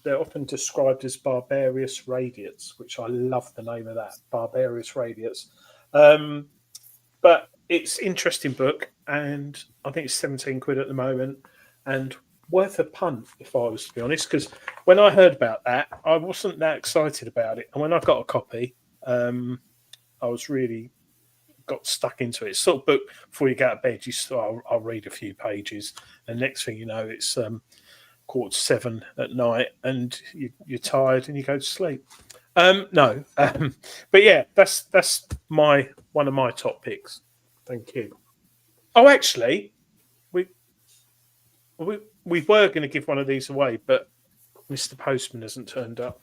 they're often described as barbarous radiates, which I love the name of that, barbarous radiates. But it's an interesting book, and I think it's 17 quid at the moment, and worth a punt, if I was to be honest, because when I heard about that, I wasn't that excited about it. And when I got a copy, I was really got stuck into it. It's sort of book before you go to bed, I'll read a few pages, and next thing you know, it's 7:15 at night, and you're tired and you go to sleep. But yeah, that's one of my top picks. Thank you. Oh, actually, we were going to give one of these away, but Mr. Postman hasn't turned up,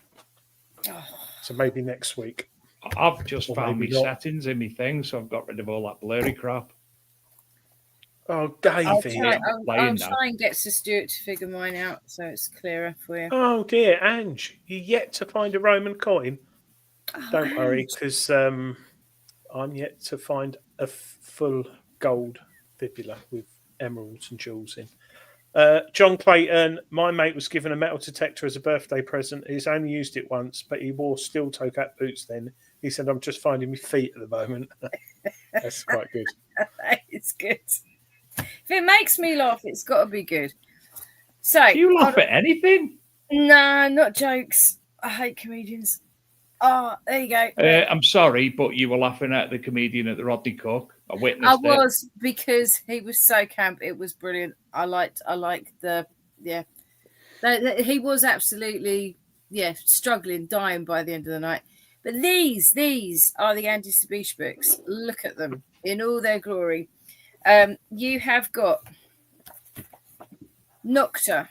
so maybe next week. I've just found my settings in my thing, so I've got rid of all that blurry crap. Oh, Davey. I'll try and get Sir Stuart to figure mine out so it's clearer for you. Oh, dear, Ange, you're yet to find a Roman coin? Don't worry, because I'm yet to find a full gold fibula with emeralds and jewels in. John Clayton, my mate was given a metal detector as a birthday present. He's only used it once, but he wore steel toe cap boots then. He said, I'm just finding my feet at the moment. That's quite good. It's good. If it makes me laugh, it's got to be good. So Do you laugh at anything? Nah, not jokes. I hate comedians. Oh, there you go. I'm sorry, but you were laughing at the comedian at the Rodney Cook. I witnessed I was because he was so camp. It was brilliant. I liked the he was absolutely struggling, dying by the end of the night. But these are the Andy Sabish books. Look at them in all their glory. You have got Nocta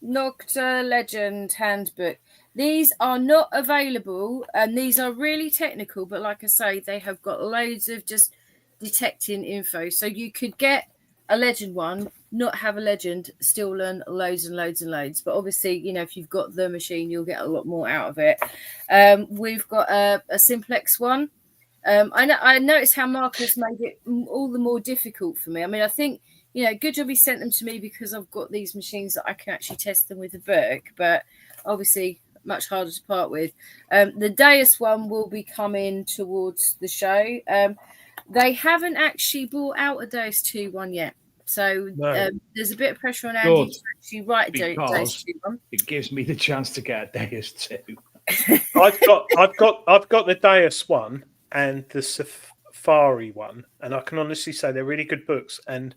Legend Handbook. These are not available, and these are really technical, but like I say, they have got loads of just detecting info. So you could get a legend one, not have a legend, still learn loads and loads and loads. But obviously, you know, if you've got the machine, you'll get a lot more out of it. We've got a simplex one. I noticed how Marcus made it all the more difficult for me. I mean, I think, you know, good job he sent them to me because I've got these machines that I can actually test them with a book, but obviously much harder to part with. The Deus one will be coming towards the show. They haven't actually brought out a Deus 2 one yet. So there's a bit of pressure on Andy to actually write a Deus 2 one. It gives me the chance to get a Deus 2. I've got the Deus one and the Safari one, and I can honestly say they're really good books, and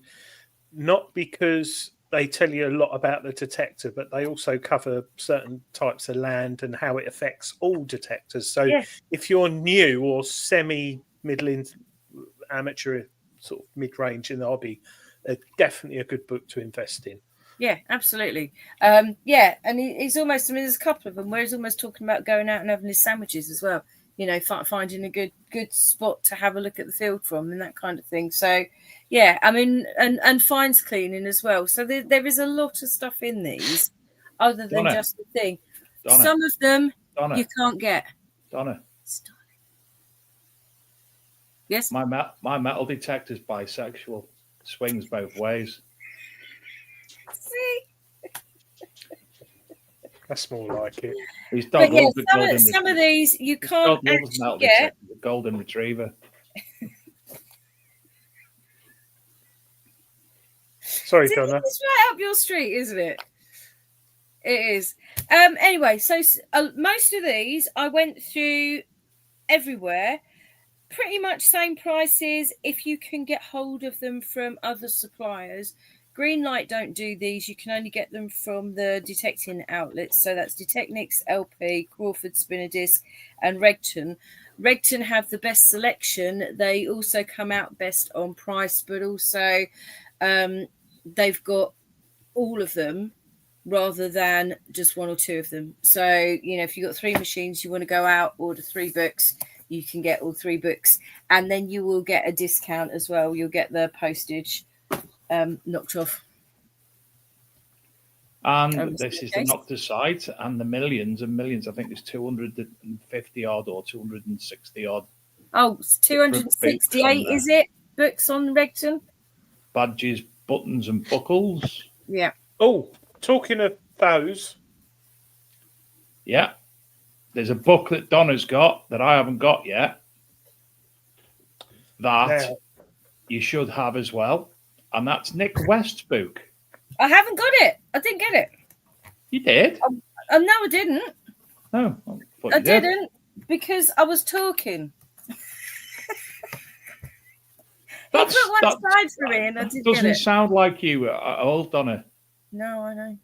not because they tell you a lot about the detector, but they also cover certain types of land and how it affects all detectors. So if you're new or semi-middling amateur, sort of mid-range in the hobby, they're definitely a good book to invest in. Yeah, absolutely. And he's almost, I mean, there's a couple of them where he's almost talking about going out and having his sandwiches as well. You know, finding a good spot to have a look at the field from and that kind of thing. So, yeah, I mean, and fines cleaning as well. So there is a lot of stuff in these other than just the thing. Some of them you can't get. Donna. Yes? My metal detector's bisexual. Swings both ways. See? That's more like it. His dog loves some of these you can't actually get. The golden retriever. Sorry, Donna. It's right up your street, isn't it? It is. Anyway, so most of these I went through everywhere. Pretty much same prices if you can get hold of them from other suppliers. Greenlight don't do these. You can only get them from the detecting outlets. So that's Detecnics, LP, Crawford Spinner Disc, and Regton. Regton have the best selection. They also come out best on price, but also they've got all of them rather than just one or two of them. So, you know, if you've got 3 machines, you want to go out, order 3 books, you can get all 3 books. And then you will get a discount as well. You'll get the postage knocked off. And this is the Nocta site, and the millions and millions. I think there's 250 odd or 260 odd. Oh, 268 is it? Books on Regton? Badges, buttons, and buckles. Yeah. Oh, talking of those. Yeah. There's a book that Donna's got that I haven't got yet. That you should have as well. And that's Nick West's book. I haven't got it. I didn't get it. You did? No, I didn't. No, I didn't because I was talking. He put one aside for me, and I didn't get it. Doesn't sound like you, old Donna. No, I know.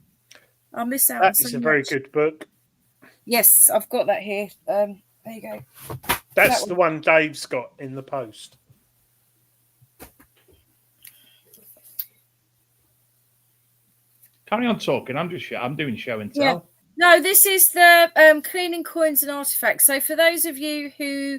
I'll miss out. That is a very good book. Yes, I've got that here. There you go. That's the one Dave's got in the post. Carry on talking. I'm doing show and tell. Yeah. No, this is the cleaning coins and artifacts. So for those of you who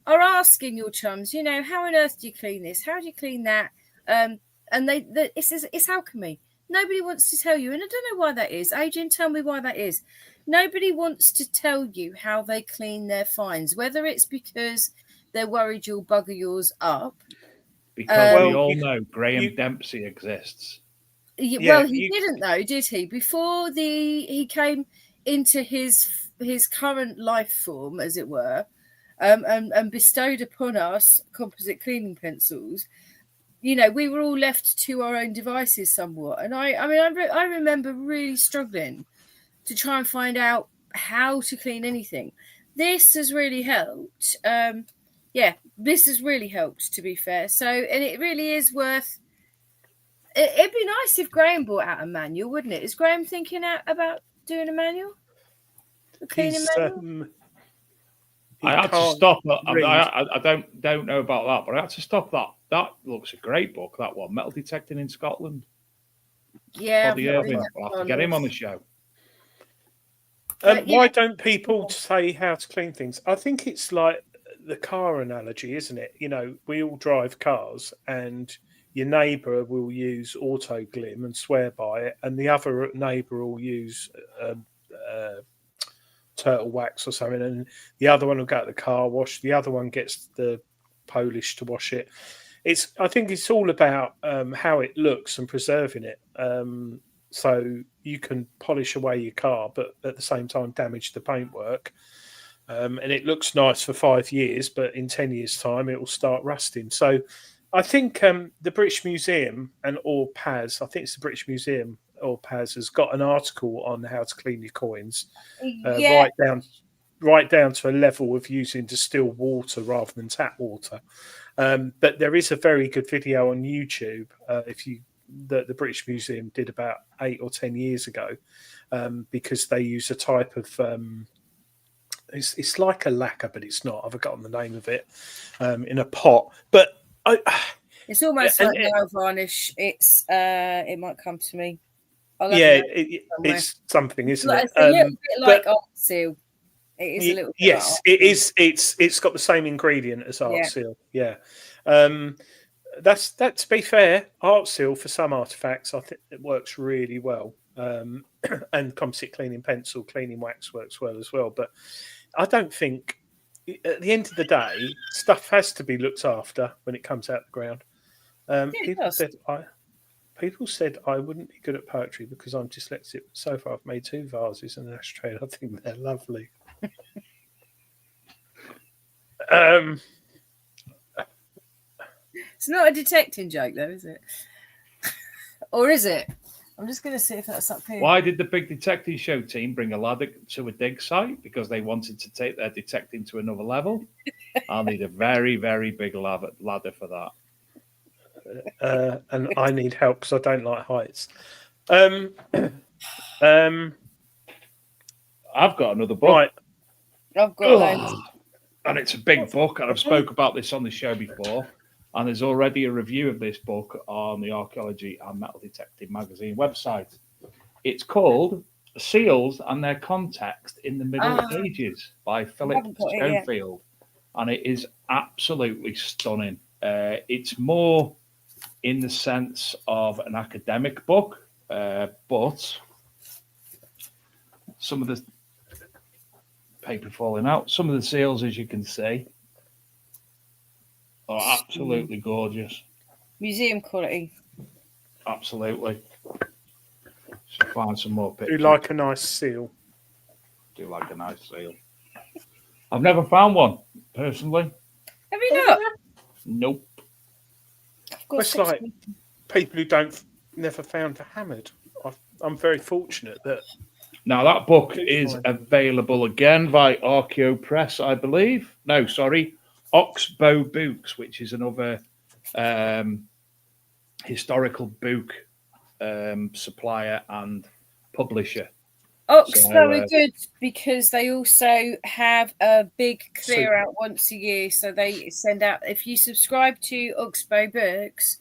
are asking your chums, you know, how on earth do you clean this? How do you clean that? And it's alchemy. Nobody wants to tell you, and I don't know why that is. Adrian, tell me why that is. Nobody wants to tell you how they clean their finds, whether it's because they're worried you'll bugger yours up. Because we all know Graham Dempsey exists. Well, he didn't though, did he? Before he came into his current life form, as it were, and bestowed upon us composite cleaning pencils. you know, we were all left to our own devices somewhat. And I remember really struggling to try and find out how to clean anything. This has really helped. This has really helped, to be fair. So, and it really is worth. It'd be nice if Graham brought out a manual, wouldn't it? Is Graham thinking about doing a manual? A cleaning manual? I had to stop. I don't know about that, but I had to stop that. That looks a great book. That one, Metal Detecting in Scotland. Yeah, I'll have to get him on the show. Why don't people say how to clean things? I think it's like the car analogy, isn't it? You know, we all drive cars, and your neighbour will use auto glim and swear by it, and the other neighbour will use turtle wax or something, and the other one will go to the car wash. The other one gets the Polish to wash it. I think it's all about how it looks and preserving it. So you can polish away your car, but at the same time damage the paintwork. And it looks nice for 5 years, but in 10 years' time, it will start rusting. So I think the British Museum or PAS, I think it's the British Museum or PAS, has got an article on how to clean your coins, right down to a level of using distilled water rather than tap water. But there is a very good video on YouTube that the British Museum did about 8 or 10 years ago, because they use a type of it's like a lacquer, but it's not. I've forgotten the name of it. In a pot, but it's almost like nail varnish. It might come to me. It's something, isn't it? It's a little bit like art seal. It is a little bit. Yes, it is. It's got the same ingredient as art seal. Yeah. That's to be fair, art seal for some artifacts, I think it works really well. And composite cleaning pencil, cleaning wax works well as well. But I don't think, at the end of the day, stuff has to be looked after when it comes out the ground. People said I wouldn't be good at poetry because I'm dyslexic. So far, I've made 2 vases and an ashtray. I think they're lovely. It's not a detecting joke, though, is it? Or is it? I'm just going to see if that's up here. Why did the Big Detecting Show team bring a ladder to a dig site? Because they wanted to take their detecting to another level. I'll need a very, very big ladder for that. And I need help because I don't like heights. I've got another book. Right. I've got and it's a big book, and I've spoke about this on the show before. And there's already a review of this book on the Archaeology and Metal Detecting magazine website. It's called Seals and Their Context in the Middle Ages by Philip Schofield. And it is absolutely stunning. It's more in the sense of an academic book, but some of the paper falling out, some of the seals, as you can see, are absolutely gorgeous. Museum quality. Absolutely. Should find some more pictures. Do you like a nice seal? Do like a nice seal. I've never found one, personally. Have you not? Nope. It's like people who never found a hammered. I'm very fortunate that. Now, that book is available again by Archeo Press, I believe. No, sorry. Oxbow Books, which is another historical book supplier and publisher. Very good, because they also have a big clear out once a year. So they send out, if you subscribe to Oxbow Books,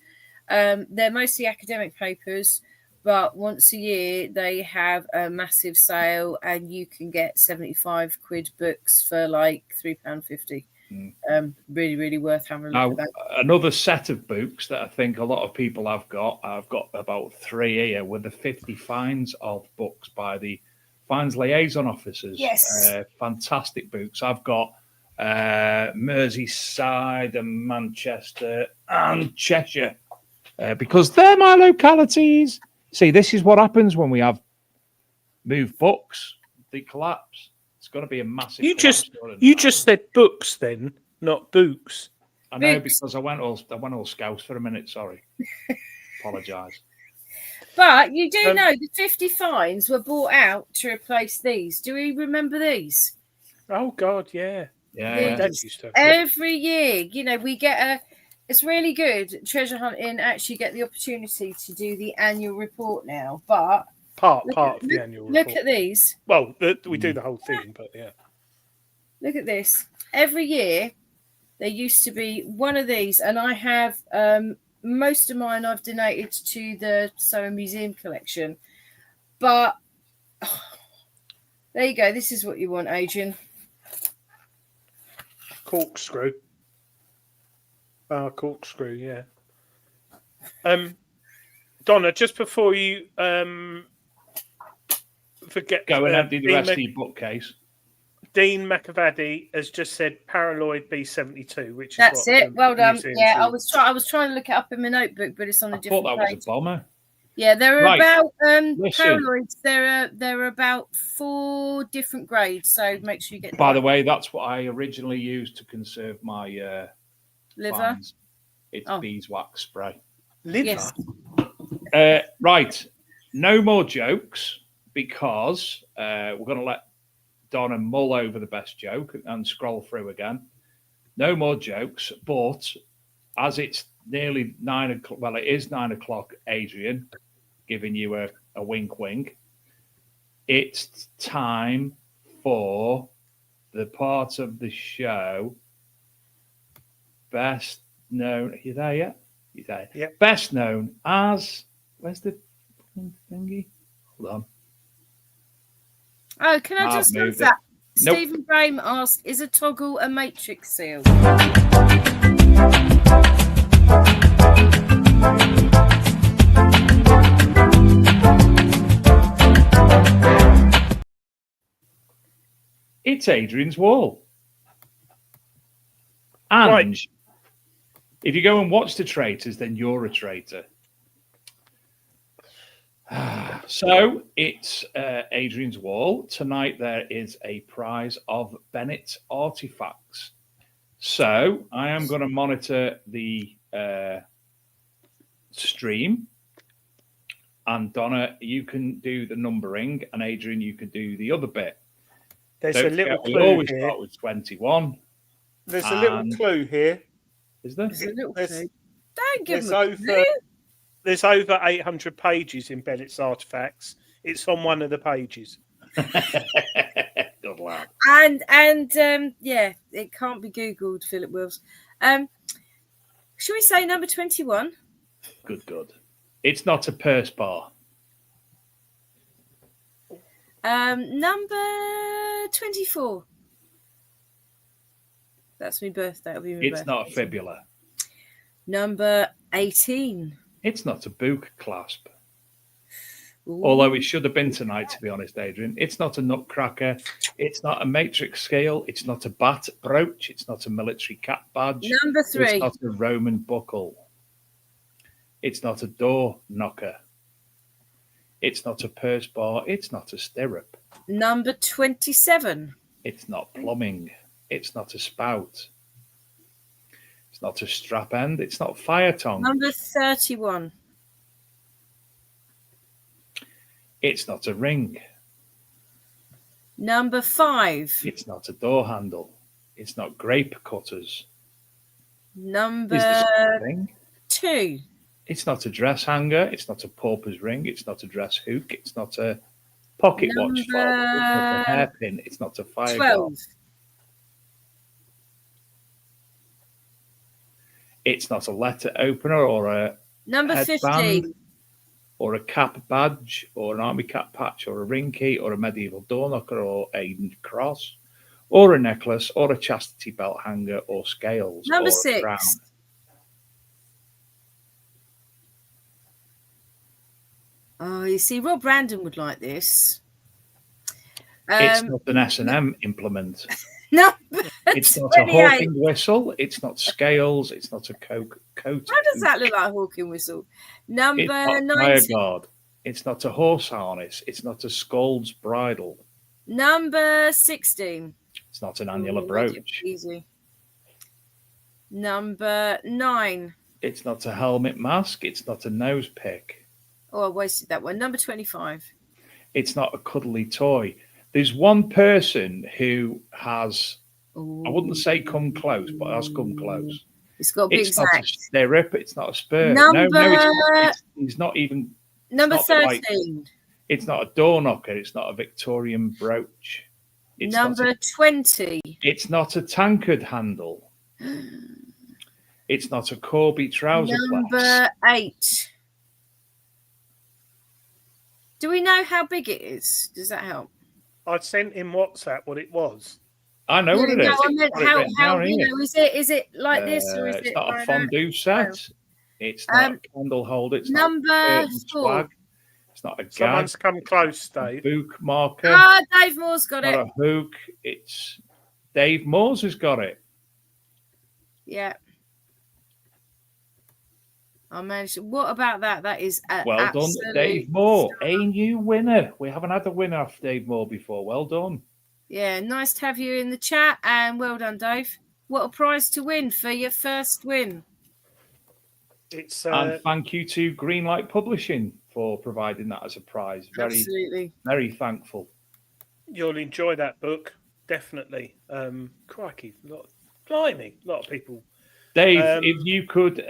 they're mostly academic papers, but once a year they have a massive sale and you can get 75 quid books for like £3.50. Really, really worth having a look at that. Another set of books that I think a lot of people have got. I've got about 3 here with the 50 finds of books by the finds liaison officers. Yes, fantastic books. I've got Merseyside and Manchester and Cheshire because they're my localities. See, this is what happens when we have moved books. They collapse. It's going to be a massive. You just said books then, not books. I know Books. because I went all scouse for a minute. Sorry, apologise. But you do know the 50 fines were bought out to replace these. Do we remember these? Oh God, yeah. Yeah, My dad used to. Every year, we get it's really good. Treasure hunting actually get the opportunity to do the annual report now, but Part of the annual report. Look at these. Well, we do the whole thing, but yeah. Look at this. Every year, there used to be one of these, and I have most of mine I've donated to the Soho Museum collection. But there you go. This is what you want, Adrian. Corkscrew. Corkscrew, yeah. Donna, just before you forget, go and empty the rest of your bookcase. Dean McAvady has just said Paraloid B72, which is that's it. Well done. Yeah, I is. was trying to look it up in my notebook, but it's on a different thought that page. was a bomber. Yeah, there are Right. about Listen. Paraloids. There are about 4 different grades, so make sure you get. By the way, that's what I originally used to conserve my liver. fines. It's beeswax spray. Liver. Yes. Right. No more jokes because we're going to let Donna mull over the best joke and scroll through again. No more jokes, but as it's nearly 9 o'clock, well, it is 9 o'clock, Adrian, giving you a wink wink. It's time for the part of the show best known. Are you there yet? You there? Yeah. Best known as. Where's the thingy? Hold on. Oh, can I just ask that? Nope. Stephen Graham asked, "Is a toggle a matrix seal?" It's Adrian's wall. And Right. if you go and watch The Traitors, then you're a traitor. So it's Adrian's wall. Tonight there is a prize of Bennett's artifacts. So I am going to monitor the stream. And Donna, you can do the numbering. And Adrian, you can do the other bit. There's Don't a little forget, clue we always here. start with 21. There's a little clue here. Is there? There's a little There's- clue. Don't give There's them a clue. there's over 800 pages in Bennett's artifacts. It's on one of the pages. Good lad. And yeah, it can't be Googled, Philip Wills. Should we say number 21? Good. It's not a purse bar. Number 24. That's my birthday. That'll be my It's birthday. not a fibula. Number 18. It's not a book clasp. Ooh. Although it should have been tonight, to be honest, Adrian. It's not a nutcracker. It's not a matrix scale. It's not a bat brooch. It's not a military cap badge. Number 3. It's not a Roman buckle. It's not a door knocker. It's not a purse bar. It's not a stirrup. Number 27. It's not plumbing. It's not a spout. It's not a strap end. It's not fire tongue. Number 31. It's not a ring. Number 5. It's not a door handle. It's not grape cutters. Number Is this a ring? 2. It's not a dress hanger. It's not a pauper's ring. It's not a dress hook. It's not a pocket watch fob. It's not a hairpin. It's not a fire 12. guard. It's not a letter opener or a Number headband 15. or a cap badge or an army cap patch or a ring key or a medieval door knocker or a cross or a necklace or a chastity belt hanger or scales. Number or 6. A crown. Oh, you see, Rob Brandon would like this. It's not an S&M implement. Number It's not a 28. hawking whistle. It's not scales. It's not a coat. How does that look like a hawking whistle? Number It's not 19. fire guard. It's not a horse harness. It's not a scald's bridle. Number 16. It's not an annular Ooh, brooch. easy. Number 9. It's not a helmet mask. It's not a nose pick. Oh, I wasted that one. Number 25. It's not a cuddly toy. There's one person who has, I wouldn't say come close, but has come close. It's got big It's not a Zach. stirrup. It's not a spur. Number- It's not even. Number it's not 13. It's not a door knocker. It's not a Victorian brooch. It's Number 20. It's not a tankard handle. It's not a Corby trouser Number clasp. 8. Do we know how big it is? Does that help? I sent in WhatsApp what it was. I know what it is. No, I meant Got it how written down you here. know, is it like this or is It's it not a like fondue set. It's not a candle holder. It's number not a curtain 4. swag. It's not a gag. Someone's come close, Dave. Book marker. Ah, Dave Moore's got Not it. a hook. It's Dave Moores has got it. Yeah. I managed. What about that? That is Well done, Dave Moore. A new winner. We haven't had a winner off Dave Moore before. Well done. Yeah, nice to have you in the chat, and well done, Dave. What a prize to win for your first win. It's And thank you to Greenlight Publishing for providing that as a prize. Absolutely. Very thankful. You'll enjoy that book, definitely. Crikey, blimey, a lot of people. Dave, if you could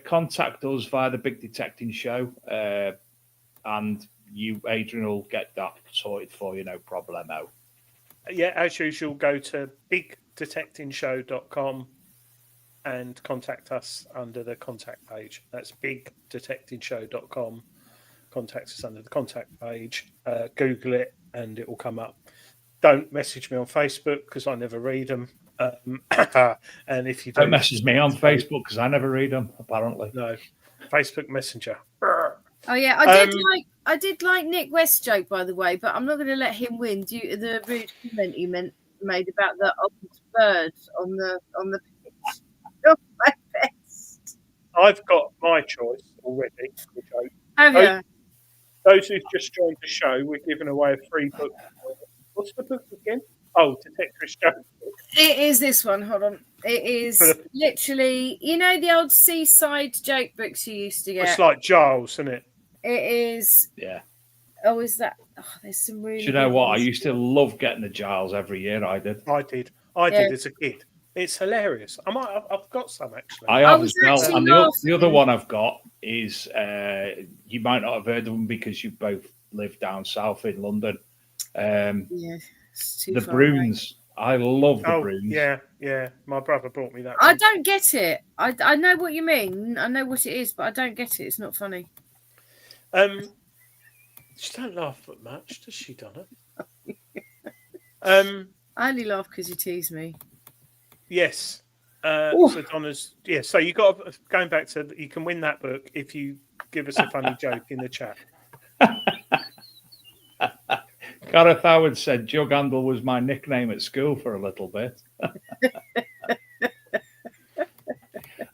contact us via the Big Detecting Show, and you, Adrian, will get that sorted for you, no problemo. Yeah, as usual, go to bigdetectingshow.com and contact us under the contact page. That's bigdetectingshow.com. Contact us under the contact page. Google it and it will come up. Don't message me on Facebook because I never read them. And if you Don't message me on Facebook because I never read them, apparently. No, Facebook Messenger. Oh yeah, I did like Nick West's joke, by the way, but I'm not going to let him win due to the rude comment he made about the old birds on the pitch. Oh, my best. I've got my choice already. The joke. Have you? Those who've just joined the show, we're giving away a free book. What's the book again? Oh, Detectorist Joke. It is this one. Hold on. It is literally, you know, the old seaside joke books you used to get. It's like Giles, isn't it? It is. Yeah. Oh, is that? Oh, there's some really. Do you know good what? I ones. used to love getting the Giles every year. I did. I did as a kid. It's hilarious. I've got some actually. I have was as well. actually And the laughing. other one I've got is you might not have heard of them because you both live down south in London. Yeah, it's too The far away. Bruins. I love the Oh, Bruins. yeah. My brother brought me that. I one. don't get it. I know what you mean. I know what it is, but I don't get it. It's not funny. She don't laugh at much, does she, Donna? I only laugh because you tease me. Yes. So Donna's So you got going back to you can win that book if you give us a funny joke in the chat. Gareth Howard said Jug Handle was my nickname at school for a little bit.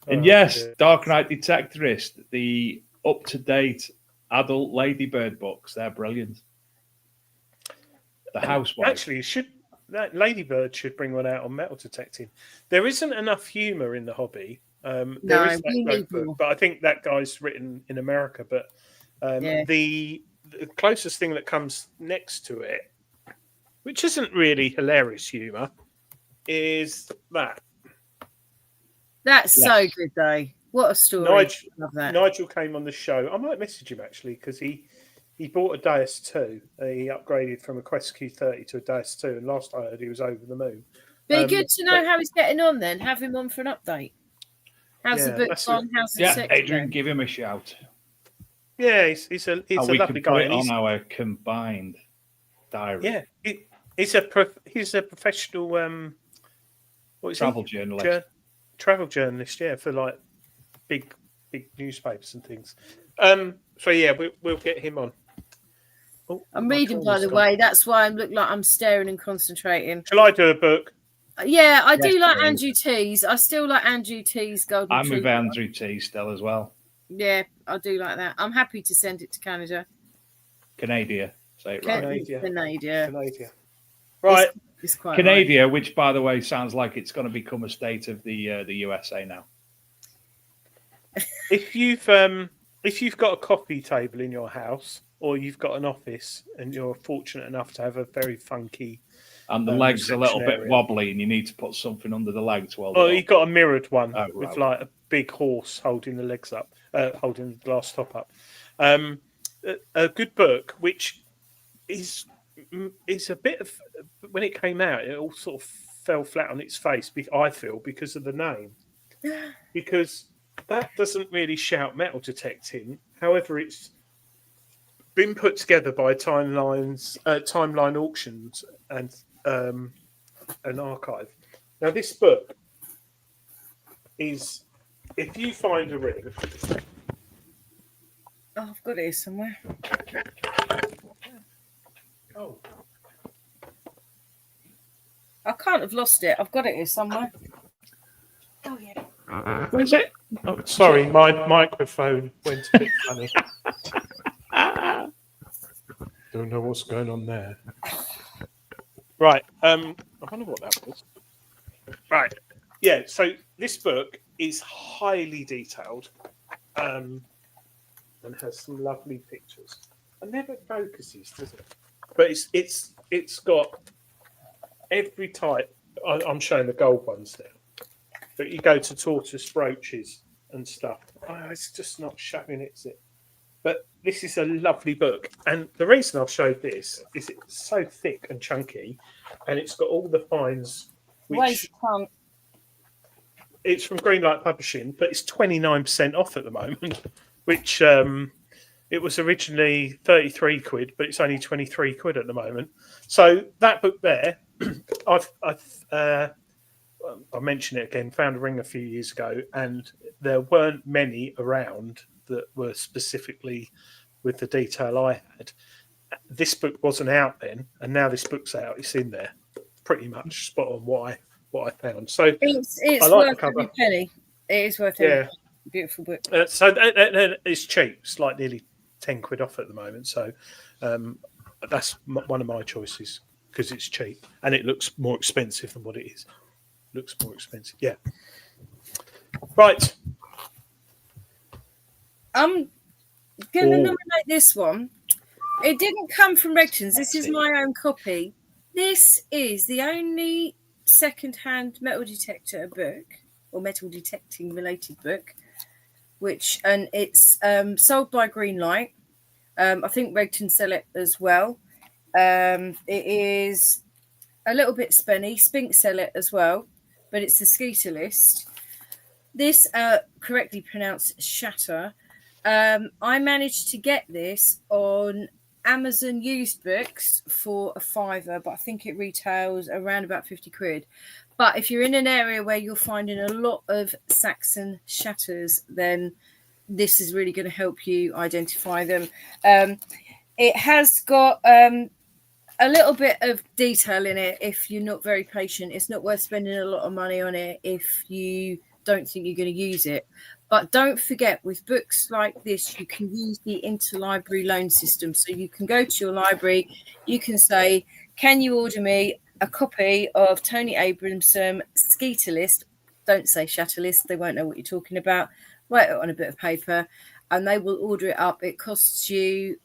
And yes, dear. Dark Knight Detectorist, the up-to-date adult Ladybird books, they're brilliant. The Housewife. Actually, that Ladybird should bring one out on metal detecting. There isn't enough humour in the hobby. There is we that need book, more. but I think that guy's written in America. But the closest thing that comes next to it, which isn't really hilarious humour, is that. That's so good, though. What a story. Love that. Nigel came on the show. I might message him actually because he bought a Deus 2. He upgraded from a Quest Q30 to a Deus 2, and last I heard he was over the moon. Be good to know how he's getting on then. Have him on for an update. How's the book gone? How's the sex Adrian, going? give him a shout. Yeah, he's a we lovely can guy. put and it he's- on our combined diary. Yeah, he's a professional. What is Travel he? journalist. Travel journalist. Yeah, for like big newspapers and things. So yeah, we'll get him on. Oh, I'm my reading, by camera's the gone. way. That's why I look like I'm staring and concentrating. Shall I do a book? Yeah, I do Yes, like please. Andrew T's. I still like Andrew T's Golden I'm with Retriever. Andrew T still as well. Yeah, I do like that. I'm happy to send it to Canada. Canada. Say it right. Canada. Canada. Right. It's quite Canada, which, by the way, sounds like it's going to become a state of the USA now. If you've got a coffee table in your house, or you've got an office, and you're fortunate enough to have a very funky, and the legs a little reception bit area. wobbly, and you need to put something under the legs. Well, Oh, you've got a mirrored one Oh, with right. like a big horse holding the legs up, holding the glass top up. A good book, which is a bit of, when it came out, it all sort of fell flat on its face. I feel, because of the name, because that doesn't really shout metal detecting. However, it's been put together by Timeline Auctions and an archive. Now, this book is, if you find a ring. Oh, I've got it here somewhere. Oh, I can't have lost it. I've got it here somewhere. Oh yeah. Where's it? oh sorry, my microphone went a bit funny. Don't know what's going on there. Right. I wonder what that was. Right. Yeah. So this book is highly detailed, and has some lovely pictures. It never focuses, does it? But it's got every type. I'm showing the gold ones now. But you go to tortoise brooches and stuff. Oh, it's just not showing it, is it? But this is a lovely book. And the reason I've showed this is it's so thick and chunky, and it's got all the finds. Waste pump. It's from Greenlight Publishing, but it's 29% off at the moment, which it was originally 33 quid, but it's only 23 quid at the moment. So that book there, I mentioned it again, found a ring a few years ago, and there weren't many around that were specifically with the detail I had. This book wasn't out then, and now this book's out. It's in there, pretty much spot on what I found. So It's I like the worth cover. every penny. It is worth Yeah. every penny. Beautiful book. So it's cheap. It's like nearly 10 quid off at the moment. So that's one of my choices because it's cheap and it looks more expensive than what it is. Looks more expensive. Yeah. Right. I'm going to nominate this one. It didn't come from Regton's. This is my own copy. This is the only second-hand metal detector book or metal detecting related book, and it's sold by Greenlight. I think Regton sell it as well. It is a little bit spenny. Spink sell it as well, but it's the Skeeter list. This correctly pronounced Shatter. I managed to get this on Amazon used books for a £5, but I think it retails around about 50 quid. But if you're in an area where you're finding a lot of Saxon shatters, then this is really going to help you identify them. It has got a little bit of detail in it if you're not very patient. It's not worth spending a lot of money on it if you don't think you're going to use it. But don't forget, with books like this, you can use the interlibrary loan system. So you can go to your library, you can say, can you order me a copy of Tony Abramson Skeeter list? Don't say Shatter list, they won't know what you're talking about. Write it on a bit of paper and they will order it up. It costs you,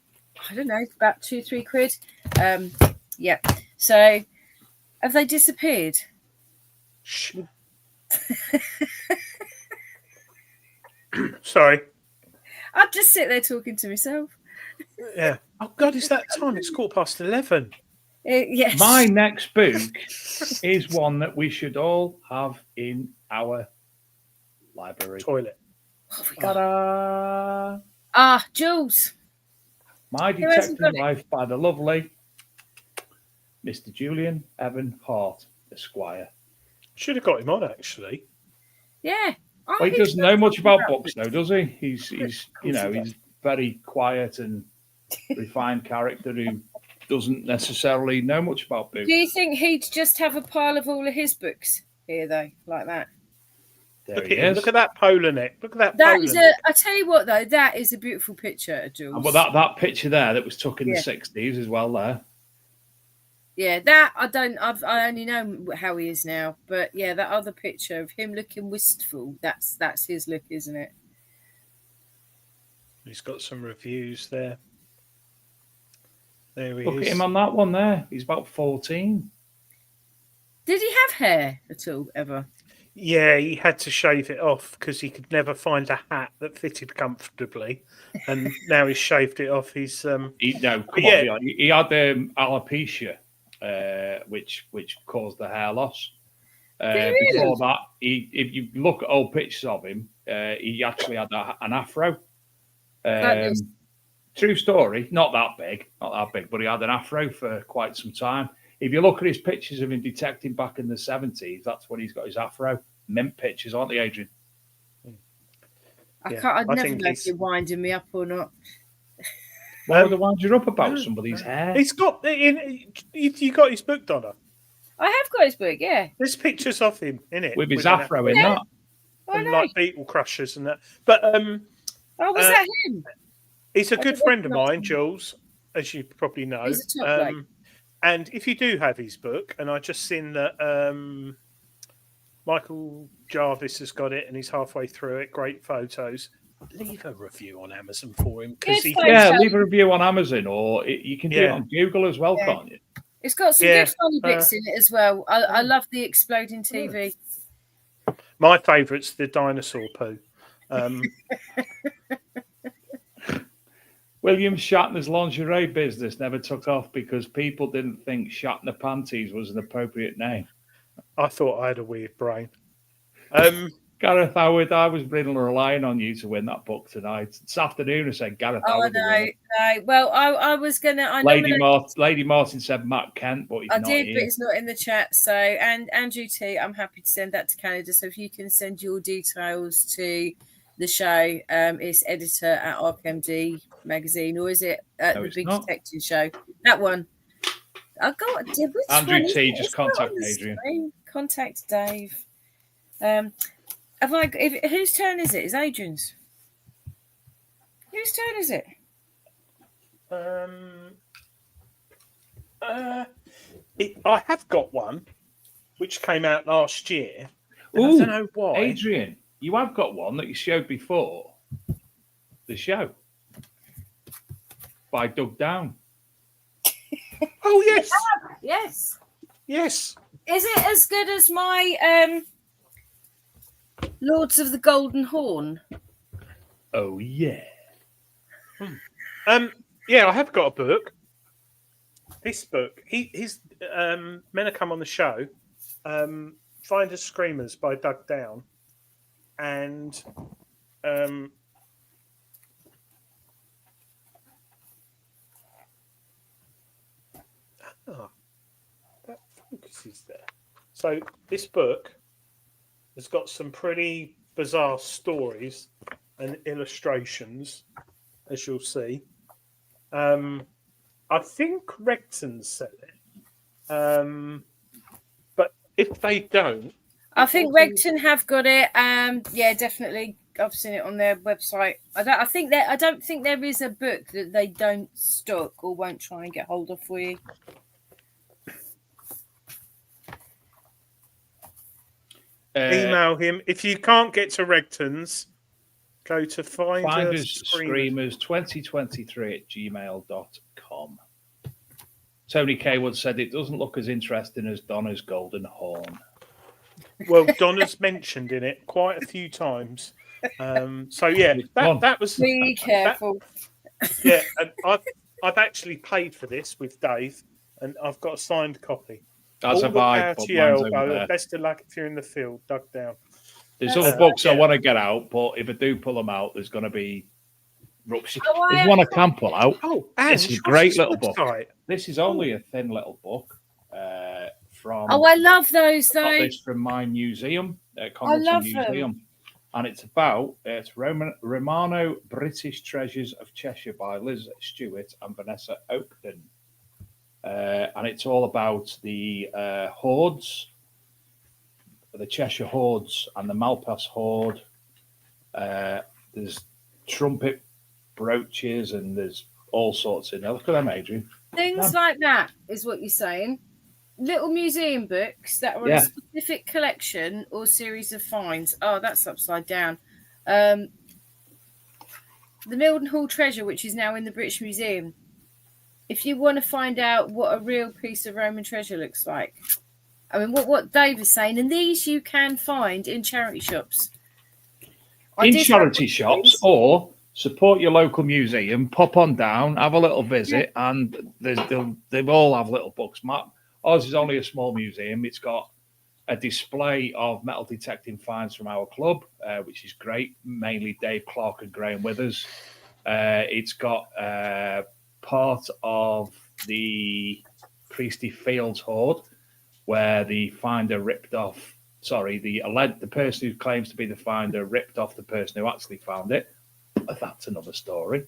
I don't know, about 2-3 quid. Yeah. So have they disappeared? Sorry. I'll just sit there talking to myself. Yeah. Oh God, it's that time. It's 11:15. Yes. My next book is one that we should all have in our library. Toilet. Ta-da! Jules. My Who hasn't Detective got it? Life by the lovely Mr. Julian Evan Hart, Esquire. Should have got him on actually. Yeah. Oh, Well, he he's doesn't know much about about books, though, does he? He's very quiet and refined character who doesn't necessarily know much about books. Do you think he'd just have a pile of all of his books here, though, like that? There Look he at him. is. Look at that polar neck. Look at that That polar is neck. I tell you what, though, that is a beautiful picture, Jules. But that picture there that was took in Yeah. the 60s as well there. Yeah, that I don't. I only know how he is now, but yeah, that other picture of him looking wistful. That's his look, isn't it? He's got some reviews there. There he Look is. at him on that one there. He's about 14. Did he have hair at all ever? Yeah, he had to shave it off because he could never find a hat that fitted comfortably, and now he's shaved it off. He's He had alopecia, which caused the hair loss. Before that, if you look at old pictures of him, he actually had an afro. True story, not that big, but he had an afro for quite some time. If you look at his pictures of him detecting back in the 70s, that's when he's got his afro. Mint pictures, aren't they, Adrian? I'd never know if you're winding me up or not. Why would I wind you up about somebody's hair? He's got you got his book, Donna. I have got his book, yeah. There's pictures of him in it With his afro in that. And like beetle crushers and that. But was that him? He's a good friend of mine, Jules, as you probably know. He's a top bloke. And if you do have his book, and I just seen that Michael Jarvis has got it and he's halfway through it, great photos. Leave a review on Amazon for him. Leave a review on Amazon, or you can do it on Google as well, can't you? It's got some good funny bits in it as well. I love the exploding TV. My favourite's the dinosaur poo. William Shatner's lingerie business never took off because people didn't think Shatner panties was an appropriate name. I thought I had a weird brain. Gareth Howard, I was really relying on you to win that book tonight. This afternoon, I said Gareth Howard. No. Well, I was gonna. Lady Martin said Matt Kent, but he's not here. But it's not in the chat. So, and Andrew T, I'm happy to send that to Canada. So if you can send your details to the show, it's editor at RPMD magazine, or is it at the Big Detective Show? That one. I got Andrew T. Just contact Adrian. Contact Dave. Whose turn is it? Is Adrian's? Whose turn is it? I have got one, which came out last year. Ooh, I don't know why. Adrian, you have got one that you showed before the show by Doug Down. Oh, yes. Yes. Yes. Is it as good as my Lords of the Golden Horn? Oh, yeah. Yeah, I have got a book. This book, his Men Are Come on the Show, Finders Screamers by Doug Down. And that focuses there. So this book has got some pretty bizarre stories and illustrations, as you'll see. I think Regton's sell it. But if they don't, I think Regton have got it. Yeah, definitely. I've seen it on their website. I don't think there is a book that they don't stock or won't try and get hold of for you. Email him. If you can't get to Regton's, go to Finders Screamers 2023 at gmail.com. Tony Kaywood said it doesn't look as interesting as Donna's Golden Horn. Well, Donna's mentioned in it quite a few times. So yeah, that was. Be careful. Yeah, and I've actually paid for this with Dave, and I've got a signed copy. As have I. Best of luck if you're in the field, Dug Down. There's other books I want to get out, but if I do pull them out, there's going to be rupture. There's one I can pull out. Oh, it's a great little book. This is only a thin little book from. Oh, I love those though. This from my museum, Congleton Museum, and it's about Romano British Treasures of Cheshire by Liz Stewart and Vanessa Oakden, and it's all about the hordes. The Cheshire Hordes and the Malpas Horde. There's trumpet brooches and there's all sorts in there. Look at them, Adrian. Things like that is what you're saying. little museum books that are on Yeah. a specific collection or series of finds. Oh, that's upside down. The Mildenhall treasure, which is now in the British Museum. If you want to find out what a real piece of Roman treasure looks like, I mean, what Dave is saying, and these you can find in charity shops. In charity shops, or support your local museum, pop on down, have a little visit, and they all have little books. Ours is only a small museum. It's got a display of metal detecting finds from our club, which is great, mainly Dave Clark and Graham Withers. It's got part of the Priestley Fields hoard, where the finder ripped off, the person who claims to be the finder ripped off the person who actually found it. But that's another story.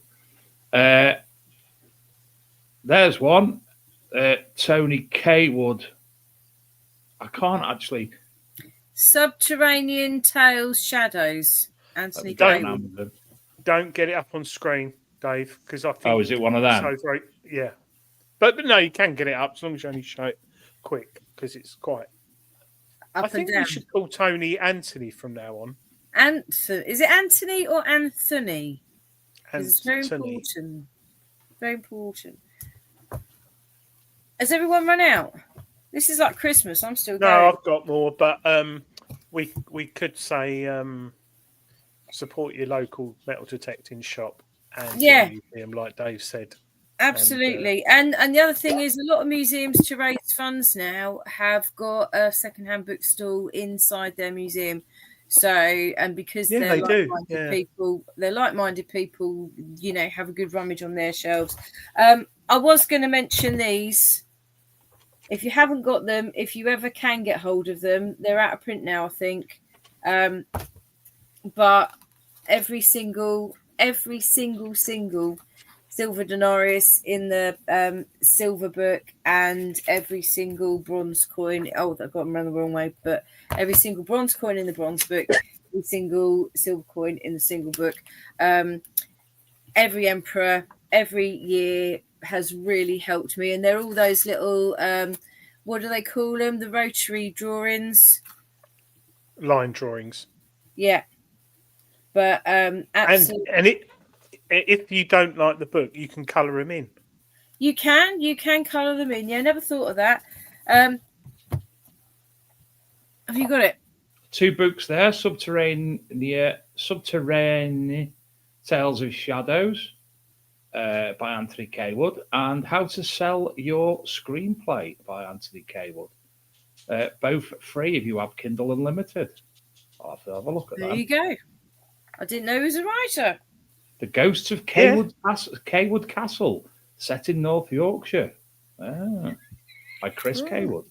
There's one. Tony Kaywood. I can't actually. Subterranean Tales Shadows. Anthony Kaywood. Don't get it up on screen, Dave, because I think. Oh, is it one of them? So great, yeah. But no, you can get it up as long as you only show it quick, because it's quite. Up I think and down. we should call Tony Anthony from now on. Is it Anthony or Anthony? It's very Anthony. important. Very important. Has everyone run out? This is like Christmas. I'm still going. No, I've got more, but we could say support your local metal detecting shop and your museum, like Dave said. Absolutely. And the other thing is, a lot of museums, to raise funds now, have got a secondhand bookstall inside their museum. So, and because they're like-minded people, you know, have a good rummage on their shelves. I was going to mention these. If you haven't got them, if you ever can get hold of them, they're out of print now, I think. But every single silver denarius in the silver book, and every single bronze coin. Oh, I got them around the wrong way. But every single bronze coin in the bronze book, every single silver coin in the silver book. Every emperor, every year has really helped me. And they're all those little, what do they call them? The rotary drawings. Line drawings. Yeah. But absolutely. And if you don't like the book, you can colour them in. You can colour them in. Yeah, I never thought of that. Have you got it? 2 books there: Subterranean Tales of Shadows by Anthony Kaywood, and How to Sell Your Screenplay by Anthony Kaywood. Both free if you have Kindle Unlimited. I'll have to have a look at that. There you go. I didn't know he was a writer. The Ghosts of Kaywood Castle, set in North Yorkshire. By Chris Kaywood.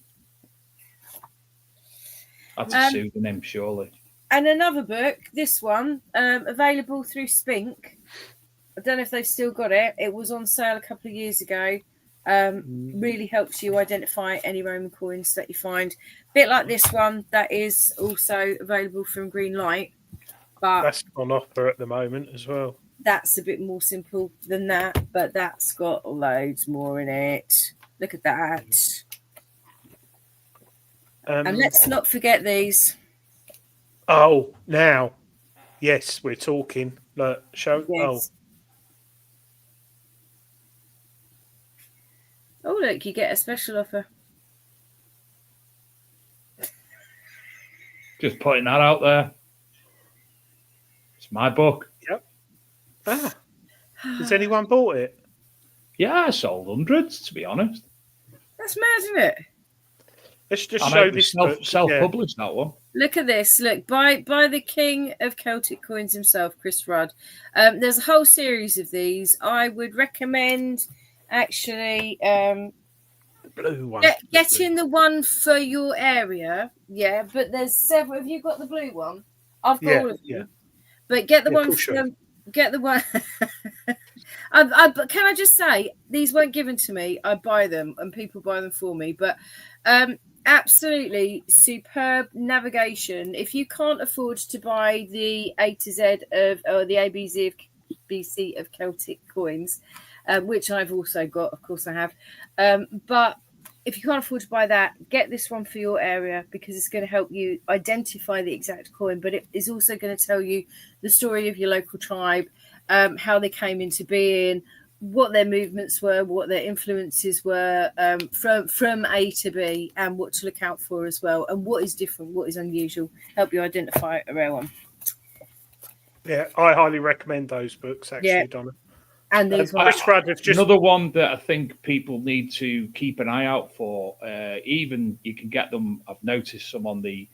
That's a pseudonym, surely. And another book, this one, available through Spink. I don't know if they've still got it. It was on sale a couple of years ago. Really helps you identify any Roman coins that you find. Bit like this one that is also available from Green Light. But that's on offer at the moment as well. That's a bit more simple than that, but that's got loads more in it. Look at that. And let's not forget these. Oh, now. Yes, we're talking. Look, show. Yes. Oh, look, you get a special offer. Just putting that out there. It's my book. Yep. Has anyone bought it? Yeah, I sold hundreds, to be honest. That's mad, isn't it? Let's just show this self-published that one. Look at this. Look, by the king of Celtic coins himself, Chris Rudd. There's a whole series of these. I would recommend actually blue one. Getting the one for your area. Yeah, but there's several. Have you got the blue one? I've got all of them. Yeah. But get the one from. Get the one. Can I just say, these weren't given to me. I buy them, and people buy them for me. But absolutely superb navigation. If you can't afford to buy the A to Z or the ABC of Celtic coins, which I've also got, of course I have. But if you can't afford to buy that, get this one for your area because it's going to help you identify the exact coin, but it is also going to tell you the story of your local tribe, how they came into being, what their movements were, what their influences were, from A to B, and what to look out for as well, and what is different, what is unusual, help you identify a rare one. Yeah, I highly recommend those books, actually, Donna. And these ones. Another one that I think people need to keep an eye out for, even you can get them, I've noticed some on the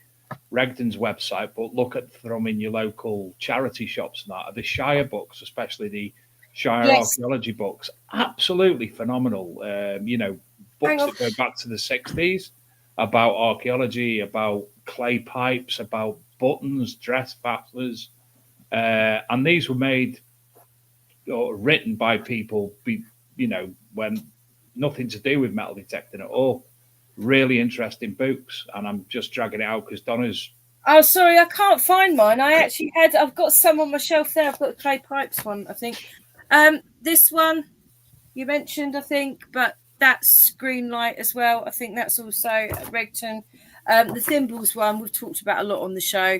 Regden's website, but look at them in your local charity shops and that, are the Shire books, especially the Shire archaeology books. Absolutely phenomenal. Books that go back to the 60s about archaeology, about clay pipes, about buttons, dress bafflers. And these were made or written by people, when nothing to do with metal detecting at all. Really interesting books, and I'm just dragging it out because Donna's. Oh, sorry, I can't find mine. I've got some on my shelf there. I've got the clay pipes one, I think. This one you mentioned, I think, but that's Greenlight as well. I think that's also at Regton. The thimbles one we've talked about a lot on the show.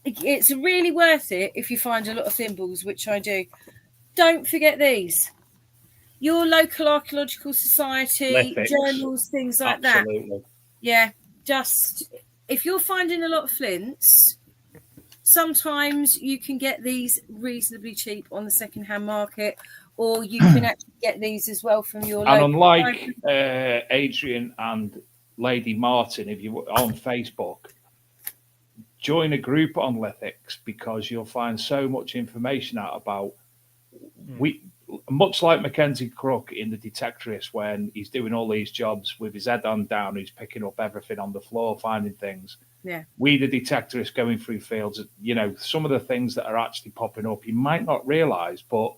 It's really worth it if you find a lot of thimbles, which I do. Don't forget these. Your local archaeological society, Lithics. Journals, things like Absolutely. that. Yeah, just if you're finding a lot of flints, sometimes you can get these reasonably cheap on the second-hand market, or you can actually get these as well from your local. And unlike Adrian and Lady Martin, if you're on Facebook, join a group on lithics because you'll find so much information out about much like Mackenzie Crook in The Detectorist, when he's doing all these jobs with his head on down, he's picking up everything on the floor, finding things. Yeah. We, the Detectorists, going through fields, some of the things that are actually popping up, you might not realise, but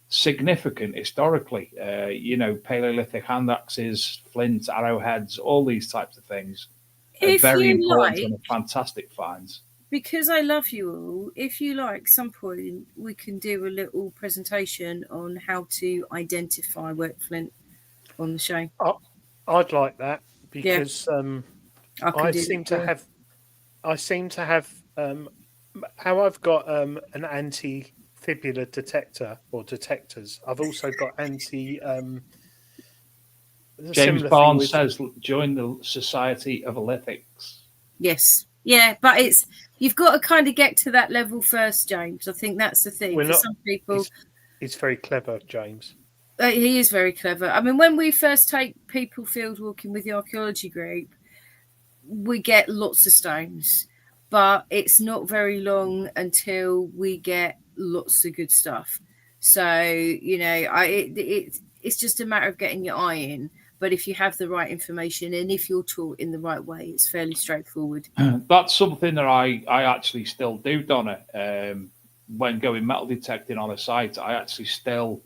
significant historically. Paleolithic hand axes, flints, arrowheads, all these types of things. Very important and fantastic finds. Because I love you all, if you like, some point we can do a little presentation on how to identify work flint on the show. I'd like that because I seem to have how I've got an anti-fibula detector or detectors. I've also got anti. James Barnes says, join the Society of Lithics. Yes. Yeah, but you've got to kind of get to that level first, James. I think that's the thing. For some people, he's very clever, James. He is very clever. I mean, when we first take people field walking with the archaeology group, we get lots of stones, but it's not very long until we get lots of good stuff. So it's just a matter of getting your eye in. But if you have the right information and if you're taught in the right way, it's fairly straightforward. That's something that I actually still do, Donna. When going metal detecting on a site, I actually still,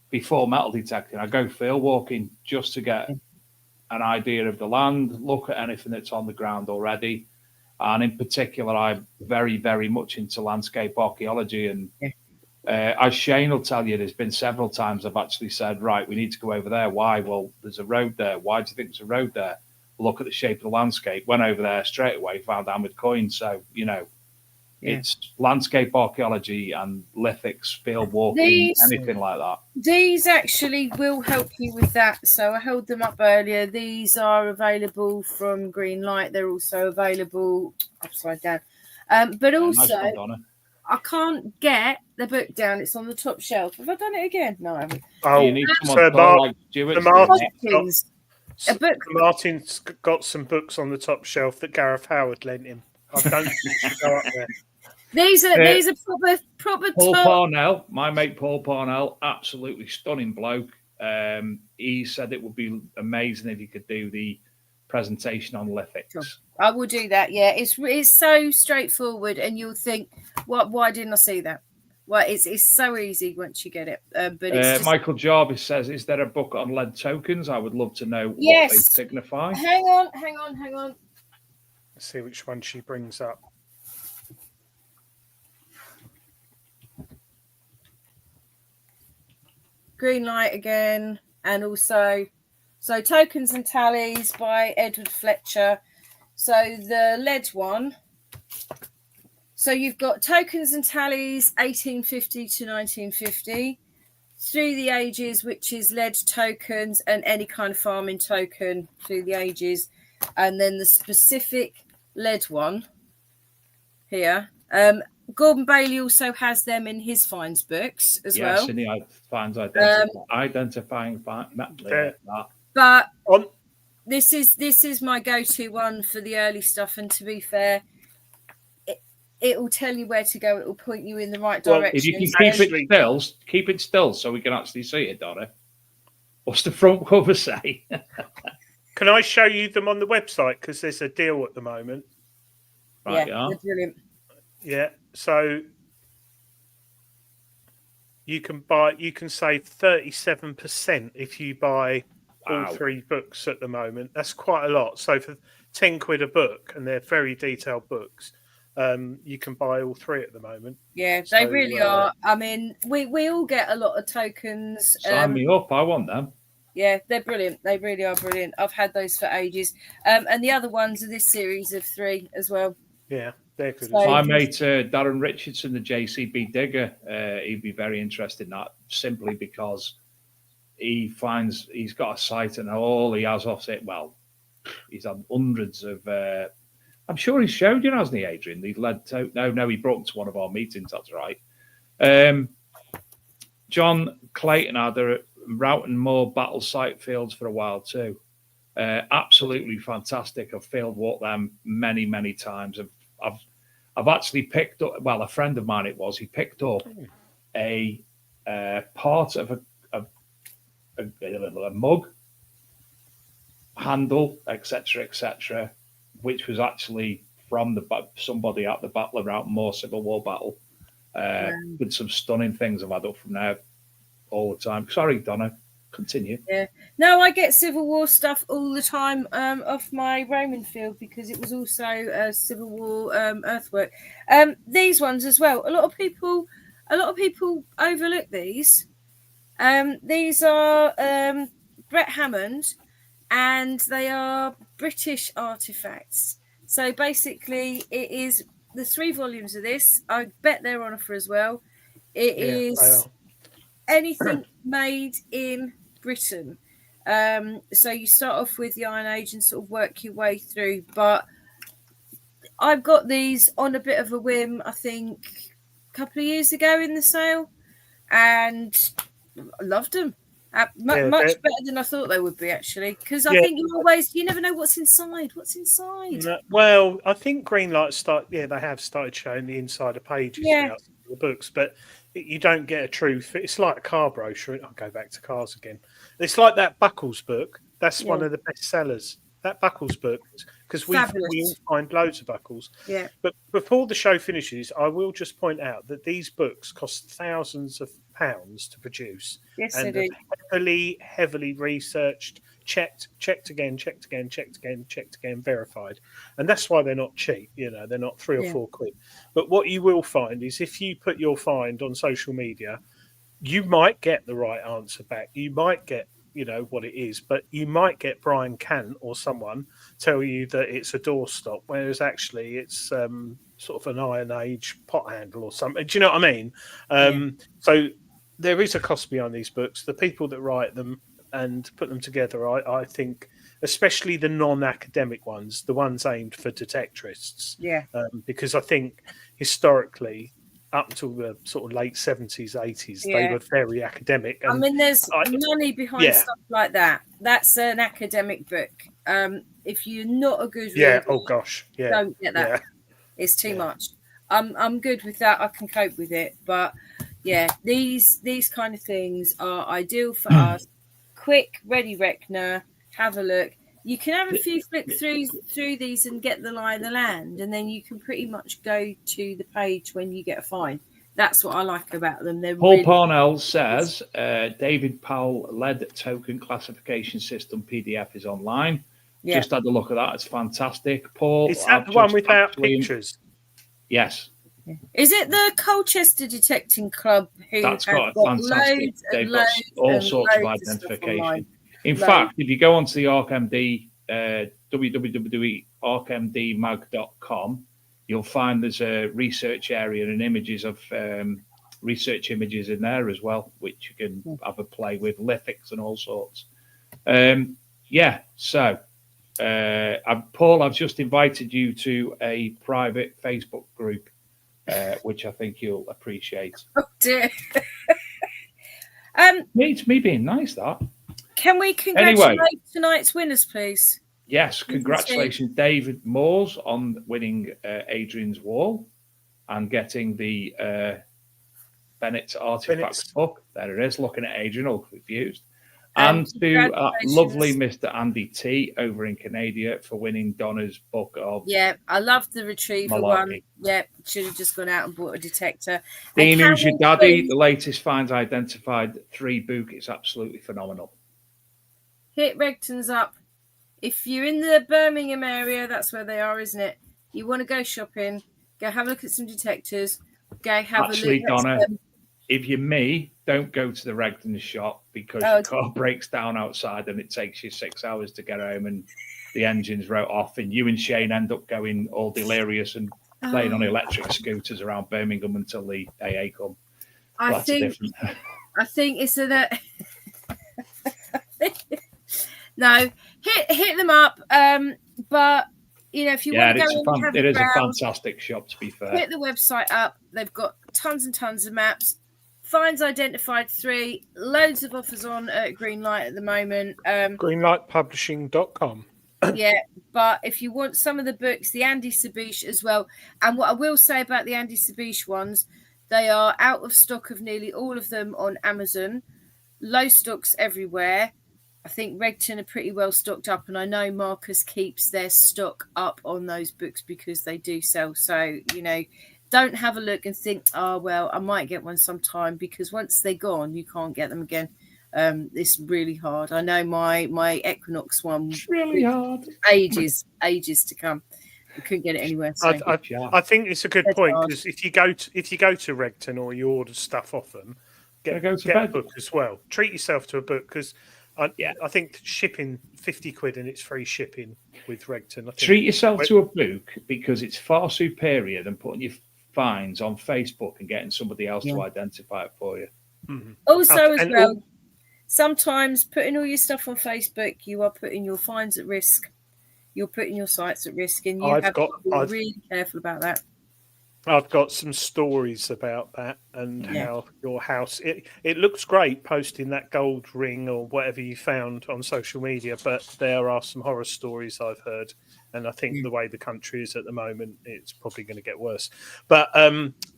before metal detecting, I go field walking just to get an idea of the land, look at anything that's on the ground already. And in particular, I'm very, very much into landscape archaeology. And as Shane will tell you, there's been several times I've actually said, right, we need to go over there. Why? Well, there's a road there. Why do you think there's a road there? Look at the shape of the landscape. Went over there straight away, found hammered coins. So, it's landscape archaeology and lithics, field walking, anything like that. These actually will help you with that. So I held them up earlier. These are available from Greenlight. They're also available upside down. But also, nice one, I can't get the book down. It's on the top shelf. Have I done it again? No, I haven't. Oh, you need someone Martin's got some books on the top shelf that Gareth Howard lent him. I don't think you should go up there. These are proper Paul top. Parnell, my mate Paul Parnell, absolutely stunning bloke. He said it would be amazing if he could do the presentation on lithics. Sure. I will do that. Yeah, it's so straightforward, and you'll think, why didn't I see that? Well, it's so easy once you get it. But it's Michael Jarvis says, "Is there a book on lead tokens? I would love to know what they signify." Hang on. Let's see which one she brings up. Greenlight again, and also So Tokens and Tallies by Edward Fletcher. So the lead one. So you've got Tokens and Tallies 1850 to 1950. Through the Ages, which is lead tokens and any kind of farming token through the ages. And then the specific lead one here. Gordon Bailey also has them in his finds books as well. Yes, and he finds identifying that. But this is my go-to one for the early stuff. And to be fair, it will tell you where to go. It will point you in the right direction. If you can keep it still so we can actually see it, Donna. What's the front cover say? Can I show you them on the website? Because there's a deal at the moment. Right, yeah, they're brilliant. Yeah, so you can save 37% if you buy all 3 books at the moment. That's quite a lot. So for £10 a book, and they're very detailed books, you can buy all 3 at the moment. Yeah, they really are. I mean, we all get a lot of tokens. Sign me up. I want them. Yeah, they're brilliant. They really are brilliant. I've had those for ages. And the other ones are this series of 3 as well. Yeah, they're good. So, my mate Darren Richardson, the JCB digger, he'd be very interested in that, simply because he finds he's got a site and all he has off it. Well, he's had hundreds of. I'm sure he showed you, hasn't he, Adrian? He led to no, he brought to one of our meetings. That's right. John Clayton had a Roughton Moor battle site fields for a while too. Absolutely fantastic. I've field walked them many times. I've actually picked up. Well, a friend of mine it was. He picked up a part of a mug handle, etc., which was actually from somebody at the Battle of Roughton Moor Civil War battle. With some stunning things I've had up from there all the time. Sorry, Donna, continue. Yeah, no, I get Civil War stuff all the time off my Roman field because it was also Civil War earthwork. These ones as well. A lot of people overlook these. These are Brett Hammond, and they are British artifacts. So basically, it is the 3 volumes of this. I bet they're on offer as well. It is anything made in Britain. So you start off with the Iron Age and sort of work your way through. But I've got these on a bit of a whim, I think, a couple of years ago in the sale, and I loved them. Much better than I thought they would be, actually, because I think you never know what's inside. Well, I think Greenlight they have started showing the inside of pages now of the books, but you don't get a truth. It's like a car brochure. I'll go back to cars again. It's like that Buckles book. That's one of the best sellers. That Buckles book, because we all find loads of Buckles. Yeah. But before the show finishes, I will just point out that these books cost thousands of pounds to produce. Yes, and they do. Heavily researched, checked again, verified. And that's why they're not cheap. They're not £3 or £4. But what you will find is if you put your find on social media, you might get the right answer back. You might get what it is, but you might get Brian Cant or someone tell you that it's a doorstop, whereas actually it's sort of an Iron Age pot handle or something. Do you know what I mean? So there is a cost behind these books. The people that write them and put them together, I think, especially the non-academic ones, the ones aimed for detectorists, because I think historically, up until the sort of late 70s, 80s, they were very academic. And there's money behind stuff like that. That's an academic book. If you're not a good reader, don't get that. It's too much. I'm good with that. I can cope with it. But these kind of things are ideal for us. Quick, ready reckoner. Have a look. You can have a few flick through these and get the lie of the land, and then you can pretty much go to the page when you get a find. That's what I like about them. Paul Parnell says David Powell led token classification system PDF is online. Yeah. Just had a look at that. It's fantastic. Paul, is that the one without pictures? Yes. Is it the Colchester Detecting Club? That's got a fantastic. They've got all sorts of identification. In fact, if you go onto the ArkMD, www.arkmdmag.com, you'll find there's a research area and images of research images in there as well, which you can have a play with, lithics and all sorts. So Paul, I've just invited you to a private Facebook group, which I think you'll appreciate. Oh dear. It's me being nice, that. Can we congratulate tonight's winners, please? Yes, congratulations, David Moores, on winning Adrian's Wall and getting the Bennett's Artifacts book. There it is, looking at Adrian, all confused. And to lovely Mr. Andy T over in Canada for winning Donna's book of... Yeah, I love the Retriever Malarkey. one. Yeah, should have just gone out and bought a detector. Dean, Who's Your Daddy? The latest finds identified 3 book. It's absolutely phenomenal. Hit Regton's up. If you're in the Birmingham area, that's where they are, isn't it? You want to go shopping, go have a look at some detectors, go have a look at Donna, some... if you're me, don't go to the Regton shop because your car breaks down outside and it takes you 6 hours to get home and the engine's wrote off and you and Shane end up going all delirious and playing on electric scooters around Birmingham until the AA come. I think it's that... No, hit them up. But you know, if you want to go and have it is a fantastic shop. To be fair, hit the website up. They've got tons and tons of maps. Finds identified 3. Loads of offers on Greenlight at the moment. Greenlightpublishing.com. Yeah, but if you want some of the books, the Andy Sabish as well. And what I will say about the Andy Sabish ones, they are out of stock of nearly all of them on Amazon. Low stocks everywhere. I think Regton are pretty well stocked up, and I know Marcus keeps their stock up on those books because they do sell. So, you know, don't have a look and think, oh, well, I might get one sometime, because once they're gone, you can't get them again. It's really hard. I know my Equinox one. It's really hard. Ages to come. We couldn't get it anywhere. So. I think it's a good point, because if you go to Regton or you order stuff off them, get a book as well. Treat yourself to a book, because I think shipping £50 and it's free shipping with Regton. Treat yourself to a book, because it's far superior than putting your finds on Facebook and getting somebody else to identify it for you. Mm-hmm. Also, as well, sometimes putting all your stuff on Facebook, you are putting your finds at risk. You're putting your sites at risk, and you have to be really careful about that. I've got some stories about that and how your house... It looks great posting that gold ring or whatever you found on social media, but there are some horror stories I've heard, and I think the way the country is at the moment, it's probably going to get worse. But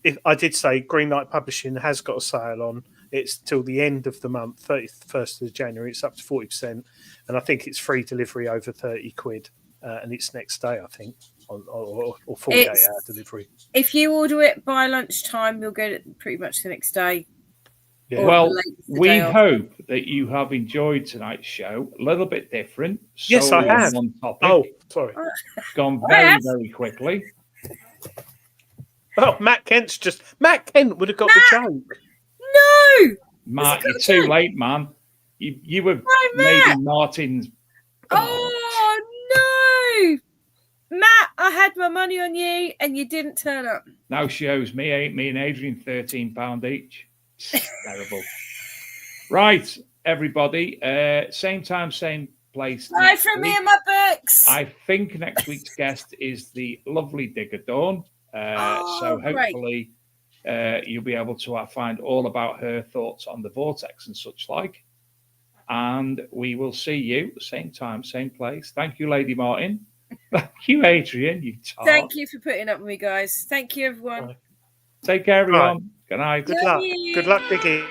if I did say Greenlight Publishing has got a sale on. It's till the end of the month, 31st of January. It's up to 40%, and I think it's free delivery over £30, and it's next day, I think. Or 48-hour delivery. If you order it by lunchtime, you'll get it pretty much the next day. Yeah. Well, we hope that you have enjoyed tonight's show. A little bit different. Yes, I have. On topic. Oh, sorry. It's gone very, very quickly. Oh, Matt Kent would have got the joke. No! Matt, you're too late, man. You were maybe Martin's... Oh, no! Matt, I had my money on you and you didn't turn up. Now she owes me and Adrian £13 each. Terrible. Right, everybody. Same time, same place. Bye from me and my books. I think next week's guest is the lovely Digger Dawn. So hopefully you'll be able to find all about her thoughts on the vortex and such like. And we will see you same time, same place. Thank you, Lady Martin. Thank you, Adrian. Thank you for putting up with me, guys. Thank you, everyone. Take care, everyone. Good night. Good luck. Good luck, Diggy.